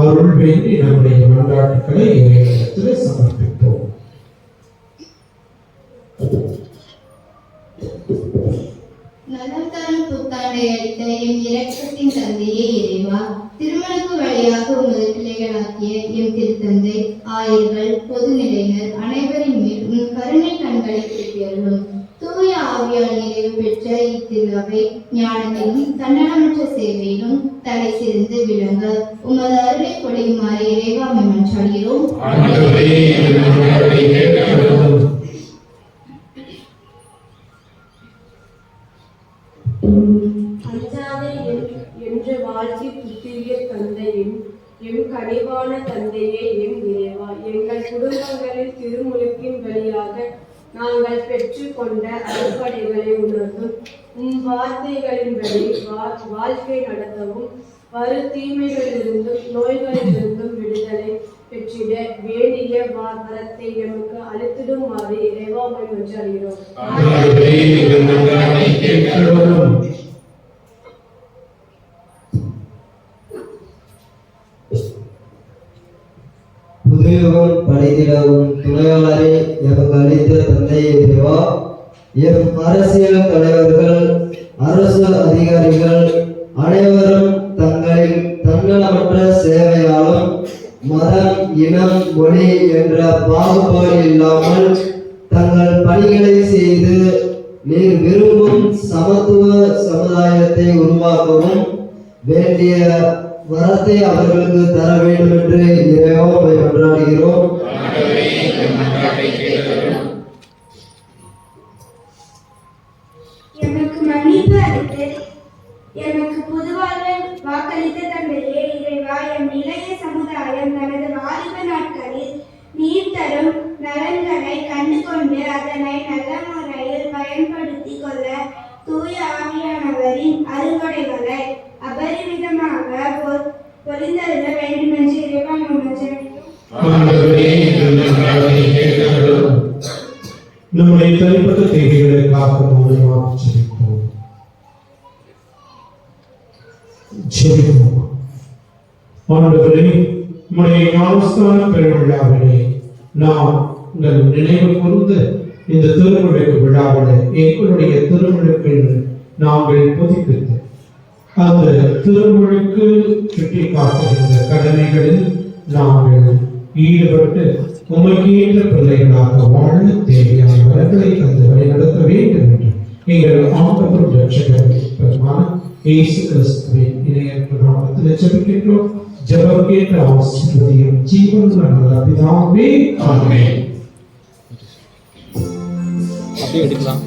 அருள் வேண்டி நம்முடைய மன்றாட்டுக்களை இறைவனிடத்தில் சமர்ப்பிப்போம். நலம் தரும் புத்தாண்டை அளித்த எம் இரக்கத்தின் தந்தையே இறைவா, திருமணக்கு வழியாக உமது பிள்ளைகளாக்கிய எம் திருத்தந்தை, ஆயர்கள், பொதுநிலையினர் அனைவரின் மேல் உன் கருணை கண்களை திருப்பியருளும். தூய ஆவியால் நிறைவு பெற்ற இத்திருவை ஞானத்திலும் தன்னலமற்ற சேவையிலும் தலை சிறந்து விளங்க உமது அருளை பொழியுமாறு இறைவா மன்றாடுகிறோம். அஞ்சாதே என்று வாழ்த்தி புத்திரிய தந்தையும் எம் கனிவான தந்தையே எம் இறைவா, எங்கள் குடும்பங்களில் திருமுழுக்கின் வழியாக நாங்கள் பெற்றுக்கொண்ட அடிப்படைகளை உணர்ந்தும் உம் வார்த்தைகளின்படி வாழ்க்கை நடத்தவும் வரு தீமைகளிலிருந்தும் நோய்களிலிருந்தும் விடுதலை பெற்றிட வேண்டிய வரத்தை எமக்கு அளித்திடுமாறு இறைவா உம்மை மன்றாடுகிறோம். புதியவன் படைத்திடவும் துணையாளரை எமக்கு அளித்த தந்தையை இறைவா, எம் அரசியல் தலைவர்கள், அரசு அதிகாரிகள் அனைவரும் தங்களின் தன்னலமற்ற சேவையாலும் மதம், இனம், மொழி என்ற பாகுபாடு இல்லாமல் தங்கள் பணிகளை செய்து நீர் விரும்பும் சமத்துவ சமுதாயத்தை உருவாக்கவும் வேண்டிய வரத்தை அவர்களுக்கு தர வேண்டும் என்று இறைவா உம்மை மன்றாடுகிறோம். எனக்கு மன்னிப்பு அளித்து எனக்கு புதுவாழ்வை வாக்களித்த தந்தையே இறைவா, எம் இளைய சமுதாயம் தனது வாலிப நாட்களில் நீர் தரும் நலன்களை கண்டுகொண்டு அதனை நல்ல முறையில் பயன்படுத்தி கொள்ள தூய ஆவியானவரின் அருள்கொடைகளை அபரிமிதமாக பொழிந்தருள வேண்டுமென்று இறைவா நம்முடைய தனிப்பட்ட தேவைகளுக்காக மௌனமாக ஜெபிப்போம். ஆண்டவரே, உம்முடைய ஞானஸ்தான பெருவிழாவிலே நாம் உங்கள் நினைவு கூர்ந்து இந்த திருமுழுக்கு விழாவிலே எங்களுடைய திருமுழுக்கில் நாங்கள் புதுப்பித்து அந்த திருமுழுக்கு சுட்டி காட்டுகின்ற கடமைகளில் நாங்கள் ஈடுபட்டு உமக்கு ஏற்ற பிள்ளைகளாக வாழ தேவையான வரங்களை தந்து வழிநடத்த வேண்டும் என்று எங்கள் ஆண்டவர் இரட்சகர் பெருமான இயேசு கிறிஸ்துவின் இணையற்ற நாமத்தில் ஜெபிக்கின்றோம். ஜெபம் கேட்ட ஆசீர்வதியும் ஜீவனுள்ள நல்ல பிதாவே, ஆமென். அப்படியே எடுக்கலாம்.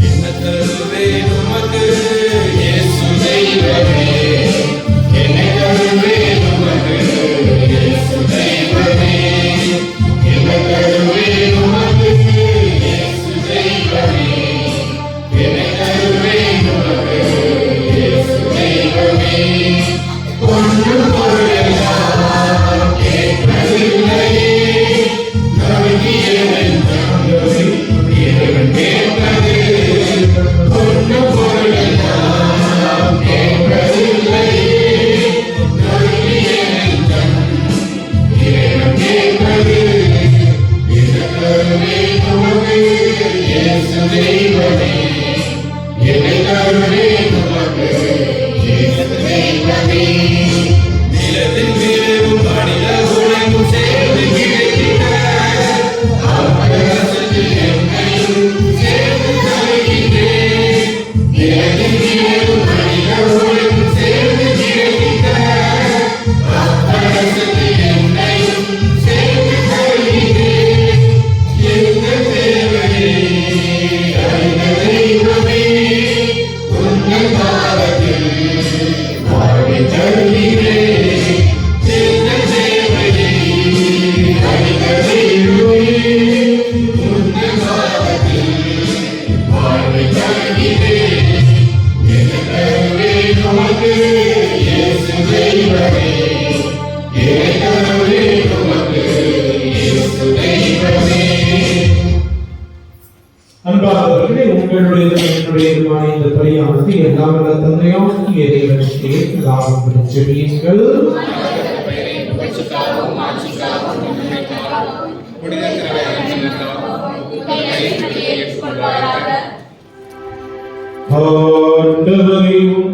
என்ன தருவேன் உமக்கு இயேசு தெய்வமே, என்னை தருவேன் உமக்கு இயேசு தெய்வமே, என்னை தருவேன் உமக்கு இயேசு தெய்வமே, என்னை தருவேன் உமக்கு இயேசு தெய்வமே. பொண்ணு பொருளெல்லாம் கேட்கவில்லையே, நல்கிய நெஞ்சம் இறைவன் கேட்பது. பொண்ணு பொருளெல்லாம் கேட்கவில்லையே, நல்கிய நெஞ்சம் இறைவன் கேட்பது. என்னை தருவேன் உமக்கு இயேசு தெய்வமே, என்னை தருவேன் உமக்கு இயேசு தெய்வமே. நிலத்தின் மேலும் அடில உலகும் சேர்ந்து கிடைக்கின்ற அவகாசத்தில் என்னையும் சேர்ந்து தருகின்றேன். நிலத்தின் மேலும் அடில உலகும் சேர்ந்து கிடைக்கின்ற அவகாசத்தில் என்னையும் சேர்ந்து தருகின்றேன். எங்கள் தேவையை அறிந்த தெய்வமே, உங்கள் பாதத்தில் வாழ்வை தருகிறேன். எங்கள் தேவையை அறிந்த தெய்வமே, உங்கள் பாதத்தில் வாழ்வை தருகிறேன். என்னை தருவேன் உமக்கு இயேசு தெய்வமே, என்னை தருவேன் உமக்கு இயேசு தெய்வமே. அன்பானவர்களே, உங்களுடைய என்னுடையதுமான இந்த பலியானது எல்லாம் வல்ல தந்தையாகிய இறைவனுக்கு ஏற்றதாகும் ஜெபியுங்கள். ஆண்டவரையும்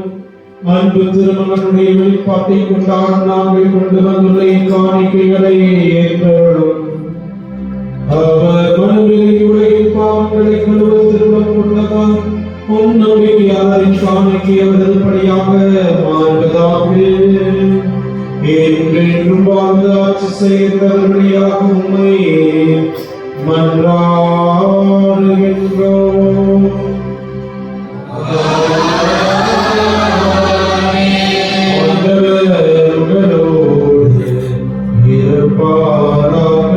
அன்பு திருமகனுடைய வெளிப்பாட்டை கொண்டாட நாங்கள் கொண்டு வந்துள்ள காணிக்கைகளை ஏற்றலும். அவர் மனதில் உலகின் பாவங்களை கழுவ திருமணம் கொண்டதால் நம்பிக்கையாளரின் காணிக்கை அவதற்படியாக மாறுவதாக என்றென்றும் வாழ்ந்து ஆட்சி செய்தவர்களாக உண்மை மன்றாடுகின்றோம். இருப்பாராக.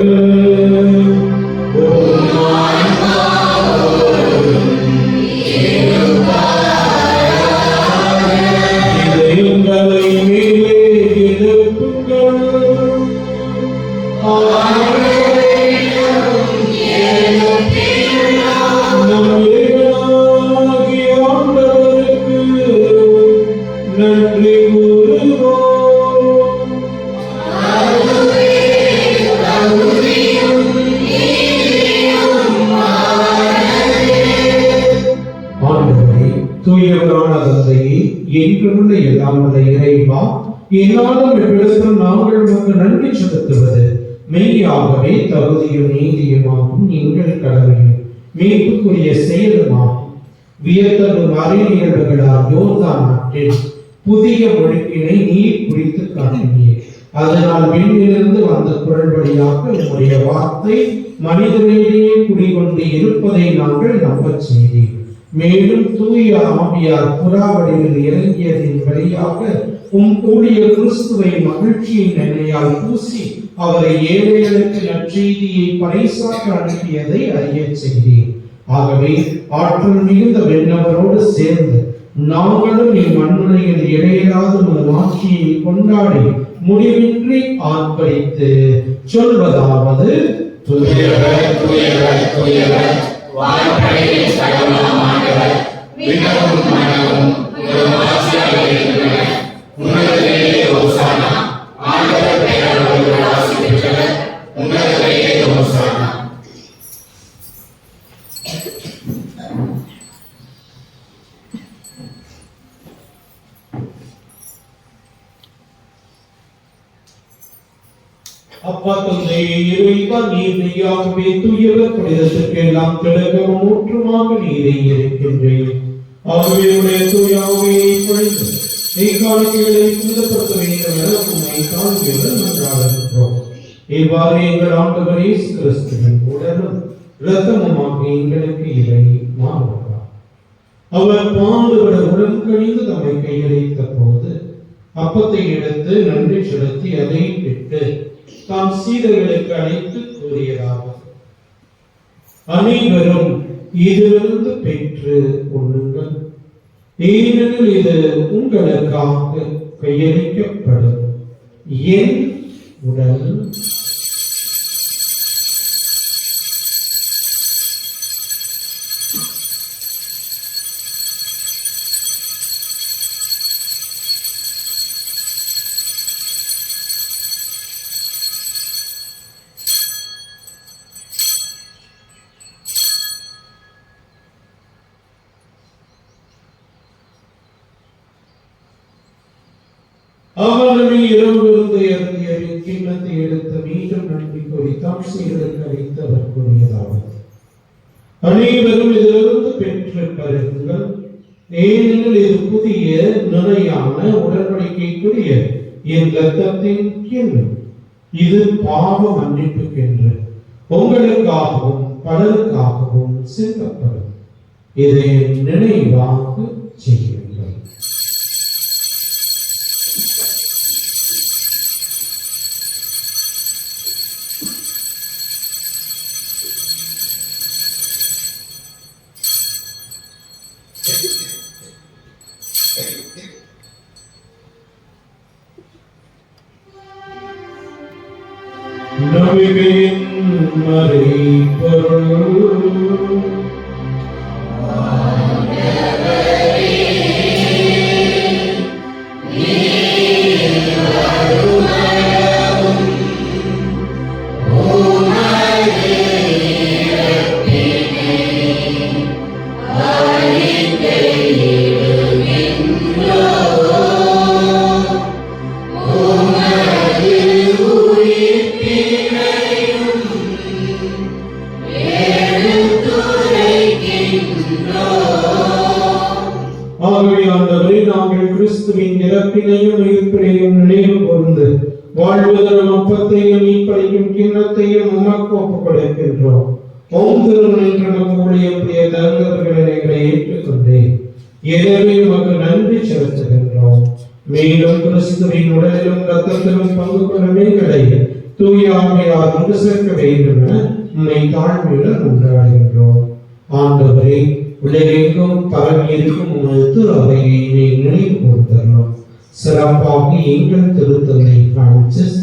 எல்லாம் உள்ள இறைவா, இந்நாளும் இவ்விடத்தில் நாங்கள் உமக்கு நன்றி செலுத்துவது மெய்யாகவே தகுதியும் நீதியுமாகும் எங்கள் கடமையும் மீட்புக்குரிய செயலுமாகும். வியத்தரும் அறிவியல்களால் யோர்தான் நாட்டில் புதிய ஒழுக்கினை நீர் குறித்து காட்டினீர். அதனால் விண்ணிலிருந்து வந்த குரல் வழியாக உம்முடைய வார்த்தை மனிதனிடையே குடிகொண்டு இருப்பதை நாங்கள் நம்பச் செய்தீர். மேலும் தூய ஆவியார் புறாவடிவில் இறங்கியதின் வழியாக உம் ஊழியர் கிறிஸ்துவை மகிழ்ச்சியின் எண்ணெயால் பூசி அவரை ஏழைகளுக்கு நற்செய்தியை பறைசாற்ற அனுப்பியதை அறியச் செய்தீர். ஆகவே ஆற்றல் மிகுந்த வெண்ணவரோடு சேர்ந்து நாங்களும் இம்மண்ணுலையில் இடையிலாத ஒரு ஆட்சியை கொண்டாடி முடிவின்றி ஆர்ப்பரித்து சொல்வதாவது: தூயவர், தூயவர், தூயவர், வான்படையின் கடவுளாம் ஆண்டவர், விண்ணகமும் மண்ணகமும் உமது ஆட்சியால் இருக்கின்றன. உன்னதத்திலே ஓசானா. ஆண்டவர் பெயரால் ஆசி பெற்றவர், உன்னதத்திலே ஓசானா. அப்பா தந்தை இறைவா, நீர் மெய்யாகவே தூயவர், புனிதத்திற்கு எல்லாம் திலகமும் ஊற்றுமாக நீரை இருக்கின்றீர். ஆகவே உடைய தூயாவையை பொழிந்து இக்காலங்களை புனிதப்படுத்த வேண்டும் என உம்மை தாழ்மையுடன் மன்றாடுகின்றோம். இவ்வாறு எங்கள் ஆண்டவர் இயேசு கிறிஸ்துவின் உடலும் இரத்தமுமாக எங்களுக்கு இவை மாறுகிறார். அவர் பாடுபட உடன் கழிந்து தம்மை கையளித்த போது அப்பத்தை எடுத்து நன்றி செலுத்தி அதை விட்டு தாம் சீடர்களுக்கு அழைத்து கூறியதாவது: அனைவரும் இதிலிருந்து பெற்று உண்ணுங்கள், ஏனெனில் இது உங்களுக்காக கையளிக்கப்படும் என் உடல். அவர்களை இரவு இறங்கியவின் கிண்ணத்தை எடுத்து மீண்டும் நன்றி கூறி தாம் சீடர்களுக்கு அளித்து அவர் கூறியதாவது: அனைவரும் இதிலிருந்து பெற்று பருகுங்கள், ஏனெனில் இது புதிய நிலையான உடன்படிக்கைக்குரிய என் இரத்தத்தின் கிண்ணம். இது பாவ மன்னிப்புக்கென்று உங்களுக்காகவும் பலருக்காகவும் சிந்தப்படும். இதை நினைவாக செய்யுங்கள். நபியின் மறைபொருள் கிறிஸ்துவின் இறப்பினையும் உயிர்ப்பினையும் நினைவு கூர்ந்து வாழ்வு தரும் அப்பத்தையும் மீட்பளிக்கும் கிண்ணத்தையும் உமக்கு ஒப்புக் கொடுக்கின்றோம். ஓம் திருமணம் நமக்கு ஊழியக்கூடிய தர்மர்களை ஏற்றுக்கொண்டேன். எனவே உமக்கு நன்றி செலுத்துகின்றோம். மேலும் கிறிஸ்துவின் உடலிலும் இரத்தத்திலும் பங்கு கொள்ளும் எங்களை தூய ஆவியார் ஒன்று சேர்க்க வேண்டும் என உம்மை தாழ்மையுடன் கொண்டாடுகின்றோம். ஆண்டவரே, உலகெங்கும் பரவி இருக்கும் உமது திருவையை நினைவு கூர்ந்தோம். சிறப்பாக எங்கள் திருத்தந்தை பிரான்சிஸ்,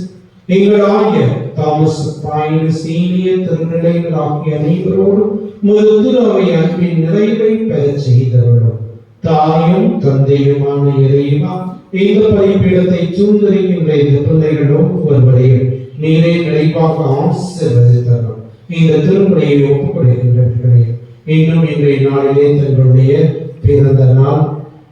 எங்கள் ஆயர் தாமஸ் பாயின் சீனியர் திருநிலைகள் ஆகிய அனைவரோடும் உமது திருவை அன்பின் நிறைவை பெறச் செய்தருளும். தாயும் தந்தையுமான இறைவா, இந்த பலிபீடத்தை சூழ்ந்திருக்கின்ற இந்த பிள்ளைகளோடு ஒருவரையும் நீரே நிறைவாக ஆசீர்வதித்தருளும். இந்த திருப்பலியை ஒப்புக் கொடுக்கின்றவர்களே, இன்னும் இன்றைய நாளிலே தங்களுடைய பிறந்த நாள்,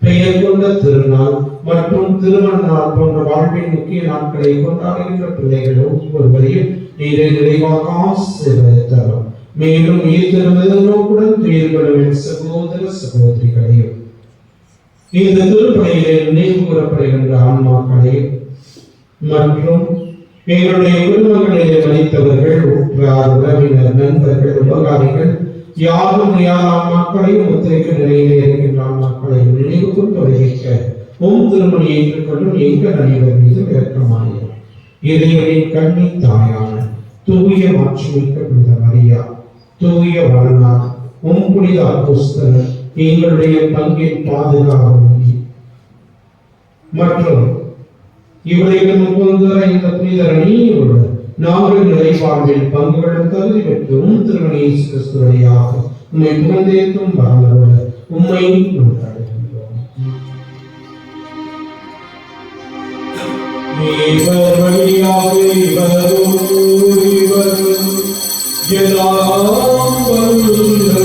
பெயர் கொண்ட திருநாள் மற்றும் திருமண நாள் போன்ற வாழ்வின் முக்கிய நாட்களை கொண்டாடுகின்ற பிள்ளைகள் ஒவ்வொருவரையும் நீரை நிறைவாக ஆசீர்வதித்தார். மேலும் ஈர்த்திருந்தோக்குடன் துயிர்களும் சகோதர சகோதரிகளையும் இந்த திருப்பணியிலே நினைவு கூறப்படுகின்ற ஆன்மாக்களையும் மற்றும் எங்களுடைய குடும்பங்களிலே மதித்தவர்கள், உற்றார், உறவினர், நண்பர்கள், உபகாரிகள் யாரும் யாராம் மக்களையும் ஒத்துழைக்க நிலையிலே இருக்கின்ற ஆன்மாக்களையும் நினைவு கொண்டு வைக்க திருமணி ஏற்றுக்கொள்ளும் எங்கள் அனைவர் மீது இரக்கமாயிரும். இறைவனின் கண்ணி தாயான தூய மாட்சிமிக்க புனித மரியா, தூய வளனார், புனித அப்போஸ்தலர் எங்களுடைய பங்கின் பாதுகாவலி மற்றும் இவரையும் இந்த புனிதர் அணியோடு நாங்கள் நிறைவாழ்வில் பங்குகளும் தகுதி பெற்று திருமணி இயேசு கிறிஸ்து வழியாக உம்மை புகழ்ந்தேத்தும் வரவர உம்மை கொண்டாடுகின்றோம். இவர் வழியாக இவரும் எல்லாம் வல்ல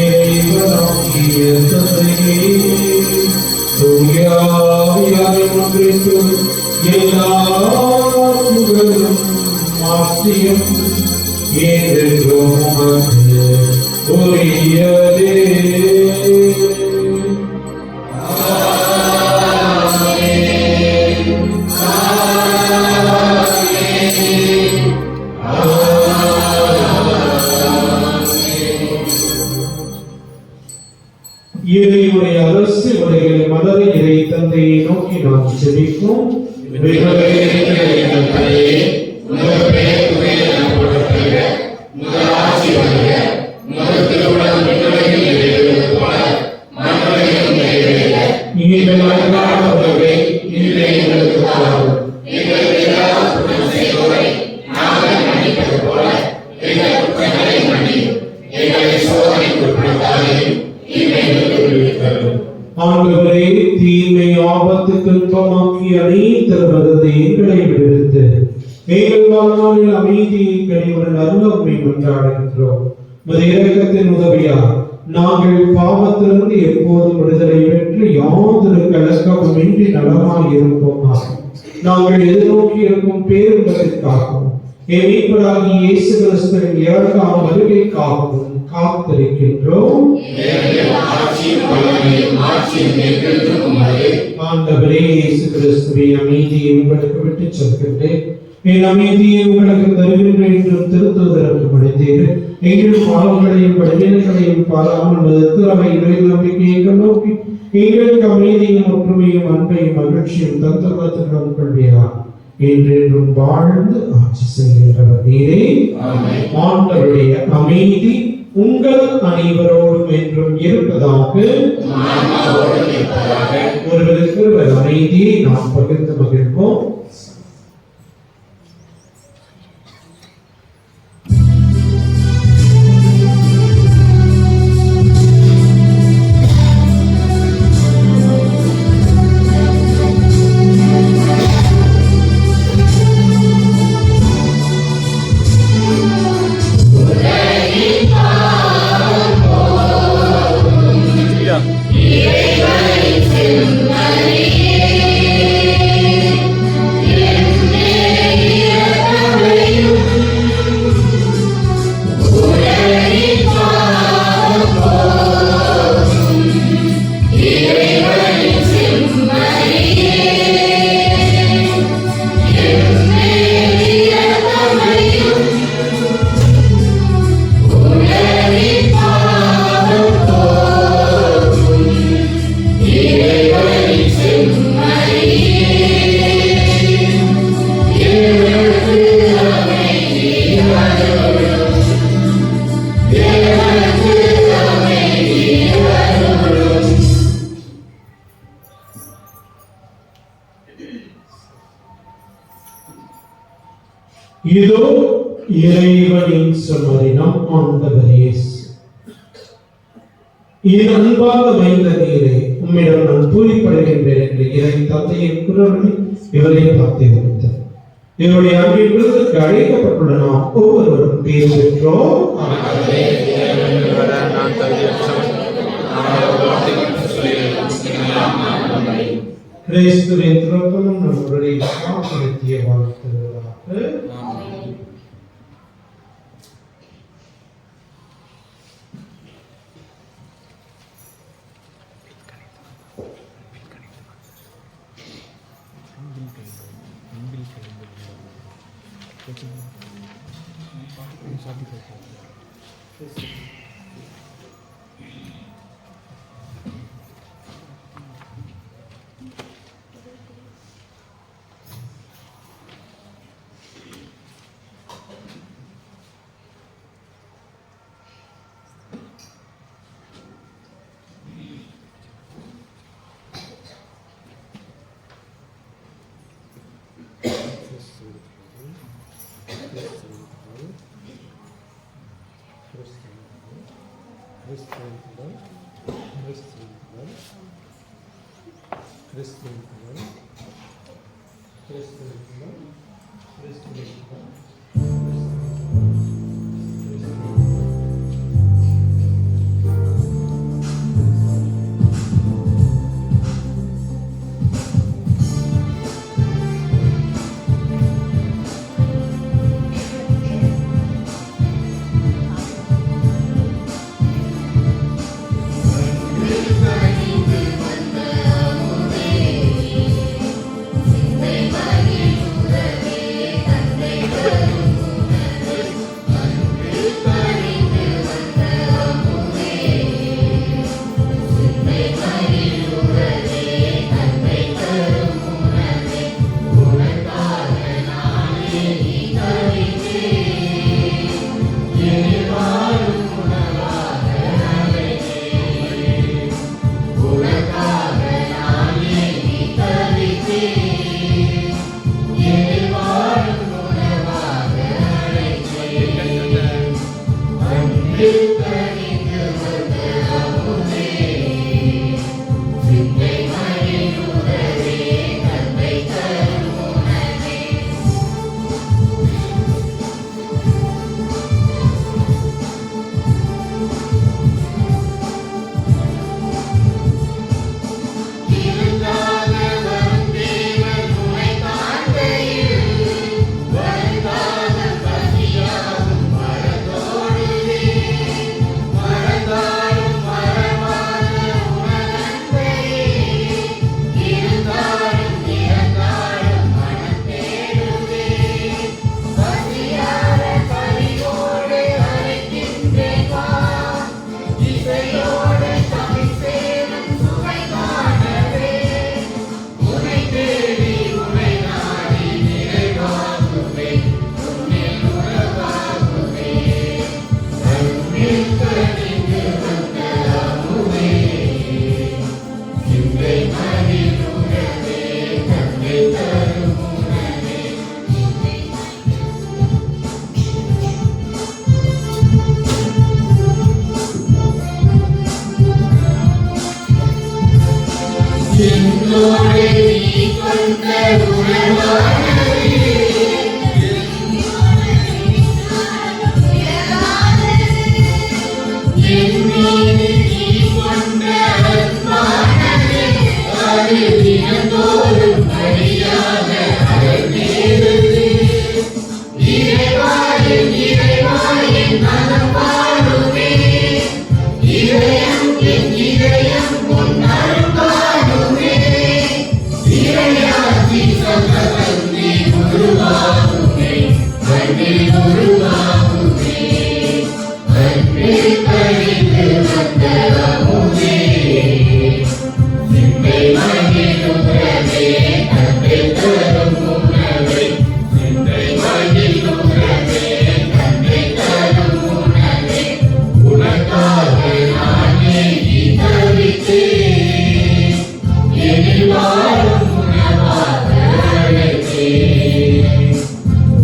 இறைவனாகிய தந்தையே, தூய ஆவியாரின் ஒன்றிற்கும் எல்லா புகழும் ஆட்சியும் என்றென்றும் உமக்கு உரியதே. இறைவனுடைய அரசு உலகில் மலர இறை தந்தையை நோக்கி நாம் செபிப்போம். ஆண்டவரே, தீமை ஆபத்துக்கு துன்பமாக்கி அனைத்து எங்களை விடுவித்து எங்கள் வாழ்நாளில் அமைதியை கனிவுடன் அருளமை கொண்டாடுகின்றோம். இரக்கத்தின் உதவியால் நாங்கள் பாவத்திலிருந்து எப்போதும் விடுதலை பெற்று யாதொரு கலக்கமுமின்றி நலமாய் இருப்போமாக. நாங்கள் எதிர்நோக்கி இருக்கும் பேருந்தத்திற்காகவும் மீட்பராகிய இயேசு கிறிஸ்துவின் இரண்டாம் வருகைக்காகவும் காத்திருக்கின்றோம். ஆண்டவரே இயேசு கிறிஸ்துவே, அமைதியை உங்களுக்கு விட்டு செல்கின்றேன், என் அமைதியை உங்களுக்கு தருகின்றேன் என்றும் திருத்துவதற்கு முடிந்தீர். எங்கள் பாவங்களையும் பலவீனங்களையும் பாராமல் திறமை நம்பிக்கையை நோக்கி எங்களுக்கு அமைதியும் ஒற்றுமையும் அன்பையும் மகிழ்ச்சியும் தத்துவத்திடம் கொள்வீரார். என்றென்றும் வாழ்ந்து ஆட்சி செய்கின்றவர் நீரே. ஆண்டவருடைய அமைதி உங்கள் அனைவரோடும் என்றும் இருப்பதாக. ஒருவருக்கு ஒரு அமைதியை நாம் பகிர்ந்து மகிழ்வோம். இதோ இறைவனின் சமரினம் ஆண்டவர் இயேசு. என் அன்பாக வைந்த நீரே, உம்மிடம் நான் பூரிப்படுகின்றேன் என்று இறை தந்தையின் குரலில் இவரை பார்த்து வைத்தார். இவருடைய அன்பின் விருதுக்கு அழைக்கப்பட்டுள்ள நாம் ஒவ்வொருவரும் பேர் பெற்றோம். கிறிஸ்துவின் திறப்பலும் நம்முடைய காப்படுத்திய வாழ்த்துகிறார்கள்.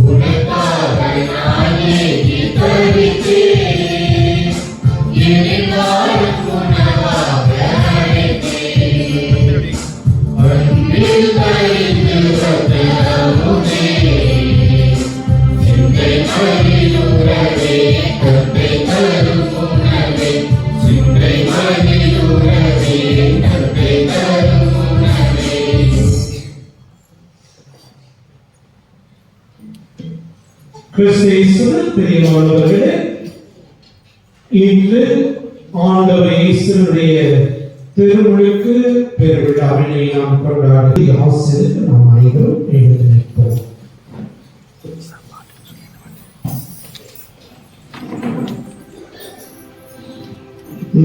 உனக்காக நான் கிறிஸ்துவின் பிரியமானவர்களே, இன்று ஆண்டவர் இயேசுவுடைய திருமுழுக்கு பெருவிழாவினை நாம் கொண்டாடி ஆசிரியர் நாம் அனைவரும் எழுந்து நிற்போம்.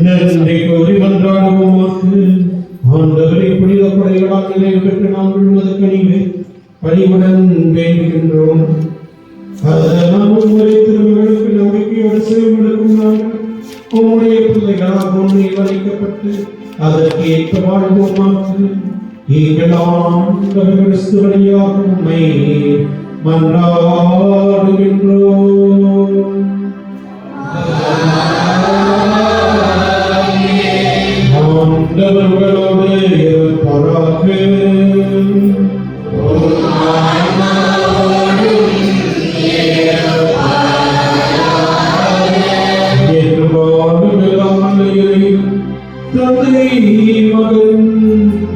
நன்றி கூறி மன்றாடுவோமாக. ஆண்டவரை புனித கொடைகளால் நினைவு பெற்று நாம் விழுவது கனிவு பணிவுடன் வேண்டுகின்றோம். நாம் உங்களை திருமகளுக்கு நம்பிக்கையோடு சேவமெடுக்கும் நாங்கள் உம்முடைய பிள்ளைகளால் உண்மையில் வளைக்கப்பட்டு அதற்கு ஏற்ற வாழ்வோமாக. எங்கள் ஆண்டவர் கிறிஸ்து வழியாக உம்மை மன்றாடுகின்றோம். ஆண்டவர்களோடு இருப்பாராக. தந்தை மகன்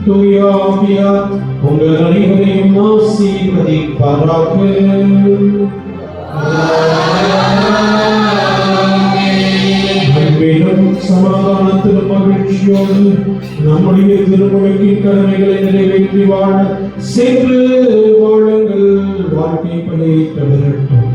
தூயாவியார் உங்கள் அனைவரையும் ஆசீர்வதிப்பாராக. அன்பிலும் சமாதானத்திலும் மகிழ்ச்சியோடு நம்முடைய திருமுழுக்கின் கடமைகளை நிறைவேற்றி வாழ சென்று வாழுங்கள். வாழ்க்கை பணியை தொடரட்டும்.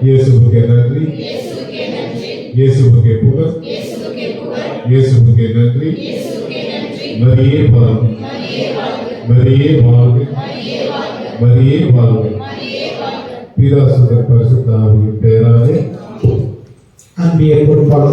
இயேசுவுக்கே நன்றி, இயேசுவுக்கே புகழ், இயேசுவுக்கே நன்றி. மரியே வாழ்க, மரியே வாழ்க, மரியே வாழ்க. பிதா சுதன் பரிசுத்த ஆவியின் பெயராலே அன்பிய பொறுப்பாளர்